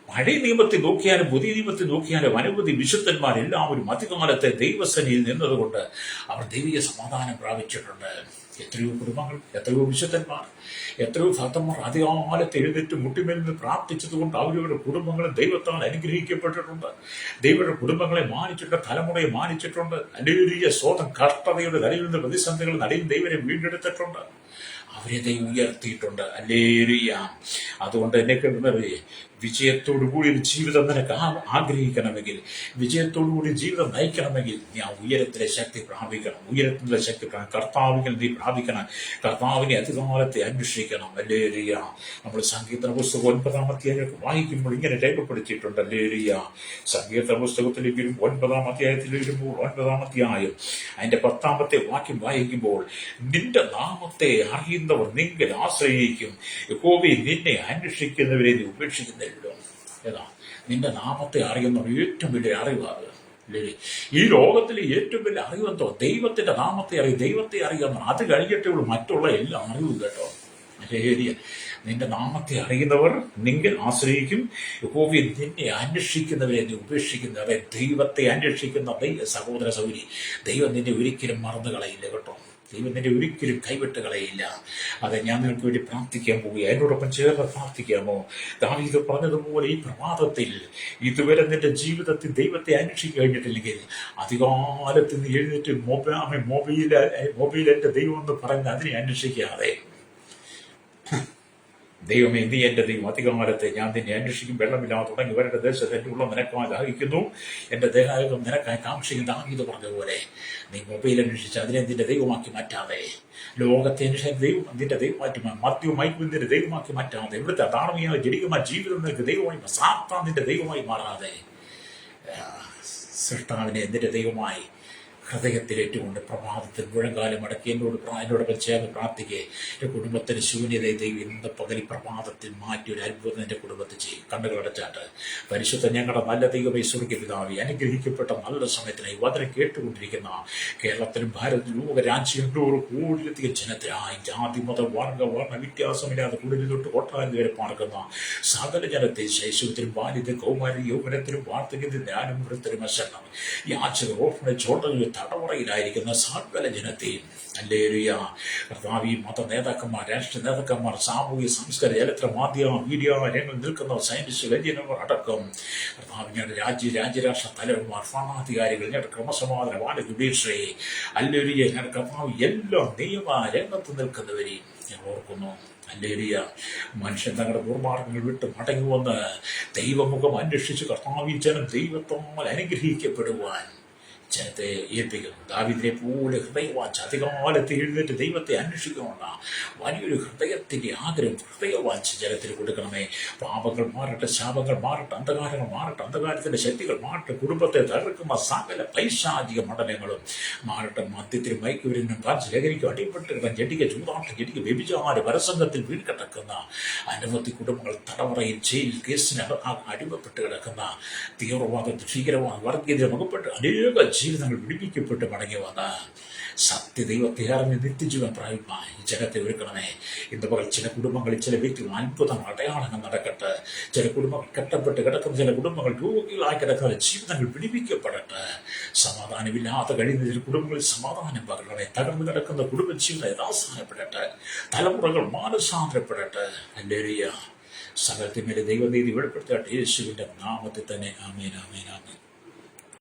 പഴയ നിയമത്തിൽ നോക്കിയാലും പുതിയ നിയമത്തിൽ നോക്കിയാലും അനവധി വിശുദ്ധന്മാർ എല്ലാവരും അധികാലത്തെ ദൈവസന്നിധിയിൽ നിന്നതുകൊണ്ട് അവർ ദൈവിക സമാധാനം പ്രാപിച്ചിട്ടുണ്ട്. എത്രയോ കുടുംബങ്ങൾ, എത്രയോ വിശുദ്ധന്മാർ, എത്രയോ ഭക്തന്മാർ അധികാലത്ത് എഴുന്നേറ്റ് മുട്ടിമേൽ നിന്ന് പ്രാർത്ഥിച്ചതുകൊണ്ട് അവരുടെ കുടുംബങ്ങളും ദൈവത്താൽ അനുഗ്രഹിക്കപ്പെട്ടിട്ടുണ്ട്. ദൈവയുടെ കുടുംബങ്ങളെ മാനിച്ചിട്ടുണ്ട്, തലമുറയെ മാനിച്ചിട്ടുണ്ട്. ഹല്ലേലൂയ. സ്വന്തം കഷ്ടതയുടെ നടുവിൽ നിന്ന് പ്രതിസന്ധികൾ നടുവിൽ ദൈവനെ വീണ്ടെടുത്തിട്ടുണ്ട്. അവരെ ദൈവം ഉയർത്തിയിട്ടുണ്ട്. ഹല്ലേലൂയ. അതുകൊണ്ട് എന്നെ കേൾക്കുന്നത്, വിജയത്തോടുകൂടി ഒരു ജീവിതം നിനക്ക് ആഗ്രഹിക്കണമെങ്കിൽ, വിജയത്തോടുകൂടി ജീവിതം നയിക്കണമെങ്കിൽ നീ ആ ഉയരത്തിലെ ശക്തി പ്രാപിക്കണം. ഉയരത്തിലെ ശക്തി കർത്താവിൽ നീ പ്രാപിക്കണം. കർത്താവിനെ അധികാലത്തെ അന്വേഷിക്കണം. ഹല്ലേലൂയ. നമ്മൾ സങ്കീർത്തന പുസ്തകം 9-ാം അധ്യായം വായിക്കുമ്പോൾ ഇങ്ങനെ രേഖപ്പെടുത്തിയിട്ടുണ്ട്. ഹല്ലേലൂയ. സങ്കീർത്തന പുസ്തകത്തിലേക്ക് 9-ാം അധ്യായത്തിൽ വരുമ്പോൾ 9-ാം അധ്യായം അതിന്റെ 10-ാമത്തെ വാക്യം വായിക്കുമ്പോൾ, നിന്റെ നാമത്തെ അറിയുന്നവർ നിങ്ങൾ ആശ്രയിക്കും, യഹോവേ നിന്നെ അന്വേഷിക്കുന്നവരെ നീ ഉപേക്ഷിക്കുന്നില്ല. ഏതാ? നിന്റെ നാമത്തെ അറിയുന്ന ഏറ്റവും വലിയ അറിവാണ്. ഈ ലോകത്തിലെ ഏറ്റവും വലിയ അറിവെന്തോ? ദൈവത്തിന്റെ നാമത്തെ അറിയും, ദൈവത്തെ അറിയുന്ന. അത് കഴിഞ്ഞിട്ടേ ഉള്ളൂ മറ്റുള്ള എല്ലാ അറിവും കേട്ടോ. ഹല്ലേലൂയ. നിന്റെ നാമത്തെ അറിയുന്നവർ നിങ്ങൾ ആശ്രയിക്കും, യഹോവേ നിന്നെ അന്വേഷിക്കുന്നവരെ നീ ഉപേക്ഷിക്കുന്നവരെ. ദൈവത്തെ അന്വേഷിക്കുന്ന സഹോദര സൗരി, ദൈവം നിന്നെ ഒരിക്കലും മറന്നു കളയില്ല കേട്ടോ. ദൈവം നിന്നെ ഒരിക്കലും കൈവിട്ട് കളയില്ല. അതെ, ഞാൻ നിങ്ങൾക്ക് വേണ്ടി പ്രാർത്ഥിക്കാൻ പോവുക. എന്നോടൊപ്പം ചേർന്ന് പ്രാർത്ഥിക്കാമോ? ദാവീദ് പറഞ്ഞതുപോലെ ഈ പ്രഭാതത്തിൽ ഇതുവരെ നിന്റെ ജീവിതത്തിൽ ദൈവത്തെ അന്വേഷിച്ചു കഴിഞ്ഞിട്ടില്ലെങ്കിൽ, അധികാലത്ത് നീ എഴുന്നേറ്റ് മൊബൈൽ എന്റെ ദൈവം എന്ന് പറഞ്ഞ് അതിനെ അന്വേഷിക്കാതെ, ദൈവമേ നീ എന്റെ ദൈവം, അധികാലത്തെ ഞാൻ നിന്നെ അന്വേഷിക്കും, വെള്ളമില്ലാതെ തുടങ്ങി വരേണ്ട ദേശത്ത് എന്റെ ഉള്ള നിനക്കായി ദാഹിക്കുന്നു, എന്റെ ദേഹായുധം നിനക്കായി കാക്ഷിക്കും. ദാവീദ് പറഞ്ഞതുപോലെ നീ മൊബൈൽ അന്വേഷിച്ച് അതിനെ നിന്റെ ദൈവമാക്കി മാറ്റാതെ, ലോകത്തെ അന്വേഷിച്ച് ദൈവം നിന്റെ ദൈവമാറ്റി, മദ്യവും മയക്കും നിന്റെ ദൈവമാക്കി മാറ്റാതെ, ഇവിടുത്തെ ധാർമ്മികമായ ജനികമായ ജീവിതം നിനക്ക് ദൈവമായി, സാത്താൻ നിന്റെ ദൈവമായി മാറാതെ, സൃഷ്ടാവിനെ നിന്റെ ദൈവമായി ഹൃദയത്തിലേറ്റുകൊണ്ട് പ്രഭാതത്തിൽ മുഴങ്കാലം അടക്കി എന്നോടൊപ്പം ചേർന്ന് പ്രാർത്ഥിക്കുക. എൻ്റെ കുടുംബത്തിന് ശൂന്യതയെ ദൈവം ഇന്ന് പകൽ പ്രഭാതത്തിൽ മാറ്റി ഒരു അത്ഭുതം എൻ്റെ കുടുംബത്തിൽ ചെയ്യും. കണ്ണുകളടച്ചാട്ട് പരിശുദ്ധ ഞങ്ങളുടെ നല്ല ദൈവമേ സ്വർഗ്ഗ പിതാവേ, അനുഗ്രഹിക്കപ്പെട്ട നല്ല സമയത്തിനായി വചനം കേട്ടുകൊണ്ടിരിക്കുന്ന കേരളത്തിലും ഭാരതത്തിലും ലോകരാജ്യങ്ങളോട് കൂടുതലധികം ജനത്തിനായി ജാതി മത വർണ്ണ വ്യത്യാസമില്ലാതെ കൂടുതൽ തൊട്ട് കൊട്ടാരം വരെ പാർക്കുന്ന സകല ജനത്തെ ശൈശവത്തിലും ബാല്യത്തിലും കൗമാരി യൗവനത്തിലും വാർദ്ധക്യത്തിലും ജ്ഞാനം വൃത്തിലും അശരണം യാചക ഓഫിനെ ചോട്ടങ്ങളിൽ തടവറയിലായിരിക്കുന്ന സകല ജനത്തെയും ഹല്ലേലൂയ കർത്താവ്, മത നേതാക്കന്മാർ, രാഷ്ട്രീയ നേതാക്കന്മാർ, സാമൂഹിക സാംസ്കാരിക ചരിത്ര മാധ്യമ മീഡിയ രംഗങ്ങളിൽ നിൽക്കുന്ന സയന്റിസ്റ്റ് വൈദ്യന്മാർ അടക്കം കർത്താവ്, ഞങ്ങളുടെ രാജ്യരാഷ്ട്ര തലവന്മാർ, ഭരണാധികാരികൾ, ഞങ്ങളുടെ ക്രമസമാധാന വാല ജുഡീഷ്യറി, ഹല്ലേലൂയ, ഞങ്ങളുടെ കർത്താവ് എല്ലാ നിയമ രംഗത്ത് നിൽക്കുന്നവരെയും ഞാൻ ഓർക്കുന്നു. ഹല്ലേലൂയ, മനുഷ്യൻ തങ്ങളുടെ ദുർമാർഗങ്ങൾ വിട്ട് മടങ്ങി വന്ന് ദൈവമുഖം അന്വേഷിച്ച് കർത്താവിൽ ജനം ദൈവത്താൽ അനുഗ്രഹിക്കപ്പെടുവാൻ ജനത്തെ ഏൽപ്പിക്കുന്നു. ദാവീദിനെ പോലെ ഹൃദയവാഞ്ച അധികാലത്ത് എഴുന്നേറ്റ് ദൈവത്തെ അന്വേഷിക്കാനുള്ള വലിയൊരു ഹൃദയത്തിൻ്റെ ആഗ്രഹം, ഹൃദയവാഞ്ച ജനത്തിന് കൊടുക്കണമേ. പാപങ്ങൾ മാറട്ടെ, ശാപങ്ങൾ മാറട്ടെ, അന്ധകാരങ്ങൾ മാറട്ടെ, അന്ധകാരത്തിൻ്റെ ശക്തികൾ മാറട്ടെ, കുടുംബത്തെ തകർക്കുന്ന സകല പൈശാചിക മണ്ഡലങ്ങളും മാറട്ടെ. മദ്യത്തിനും മയക്കുമരുന്നിനും ലഹരിക്കും അടിപ്പെട്ട് ജഡിക ചൂതാട്ടം, ജഡിക വ്യഭിചാര പരസംഗത്തിൽ വീഴ്കിടക്കുന്ന അനവധി കുടുംബങ്ങൾ തടവറയിൽ ജയിൽ കേസിന് അടിമപ്പെട്ട് കിടക്കുന്ന തീവ്രവാദ, ഭീകരവാദ, വർഗീയത മുഖപ്പെട്ട് അനേക ജീവിതങ്ങൾ വിടിപ്പിക്കപ്പെട്ട് മടങ്ങി വന്ന സത്യദൈവത്തെ അറിഞ്ഞ് നിത്യജീവൻ പ്രാപിപ്പാൻ ഈ ജഗത്തെ ഒരുക്കണമേ. ഇന്ന് പകൽ ചില കുടുംബങ്ങളിൽ ചില വ്യക്തികൾ അത്ഭുതങ്ങൾ, അടയാളങ്ങൾ നടക്കട്ടെ. ചില കുടുംബങ്ങൾ കെട്ടപ്പെട്ട് കിടക്കുന്ന, ചില കുടുംബങ്ങൾ രോഗികളായി കിടക്കുന്ന ജീവിതങ്ങൾ വിടിപ്പിക്കപ്പെടട്ടെ. സമാധാനമില്ലാതെ കഴിയുന്ന ചില കുടുംബങ്ങളിൽ സമാധാനം പകരണമേ. തകർന്നു കിടക്കുന്ന കുടുംബജീവിതം യഥാസ്ഥാനപ്പെടട്ടെ. തലമുറകൾ മാനസാന്തരപ്പെടട്ടെ. ഹല്ലേലൂയ, സകലത്തിന്മേലെ ദൈവനീതി വെളിപ്പെടുത്തട്ടെ. യേശുവിൻ്റെ നാമത്തിൽ തന്നെ ആമേൻ, ആമേൻ, ആമേൻ.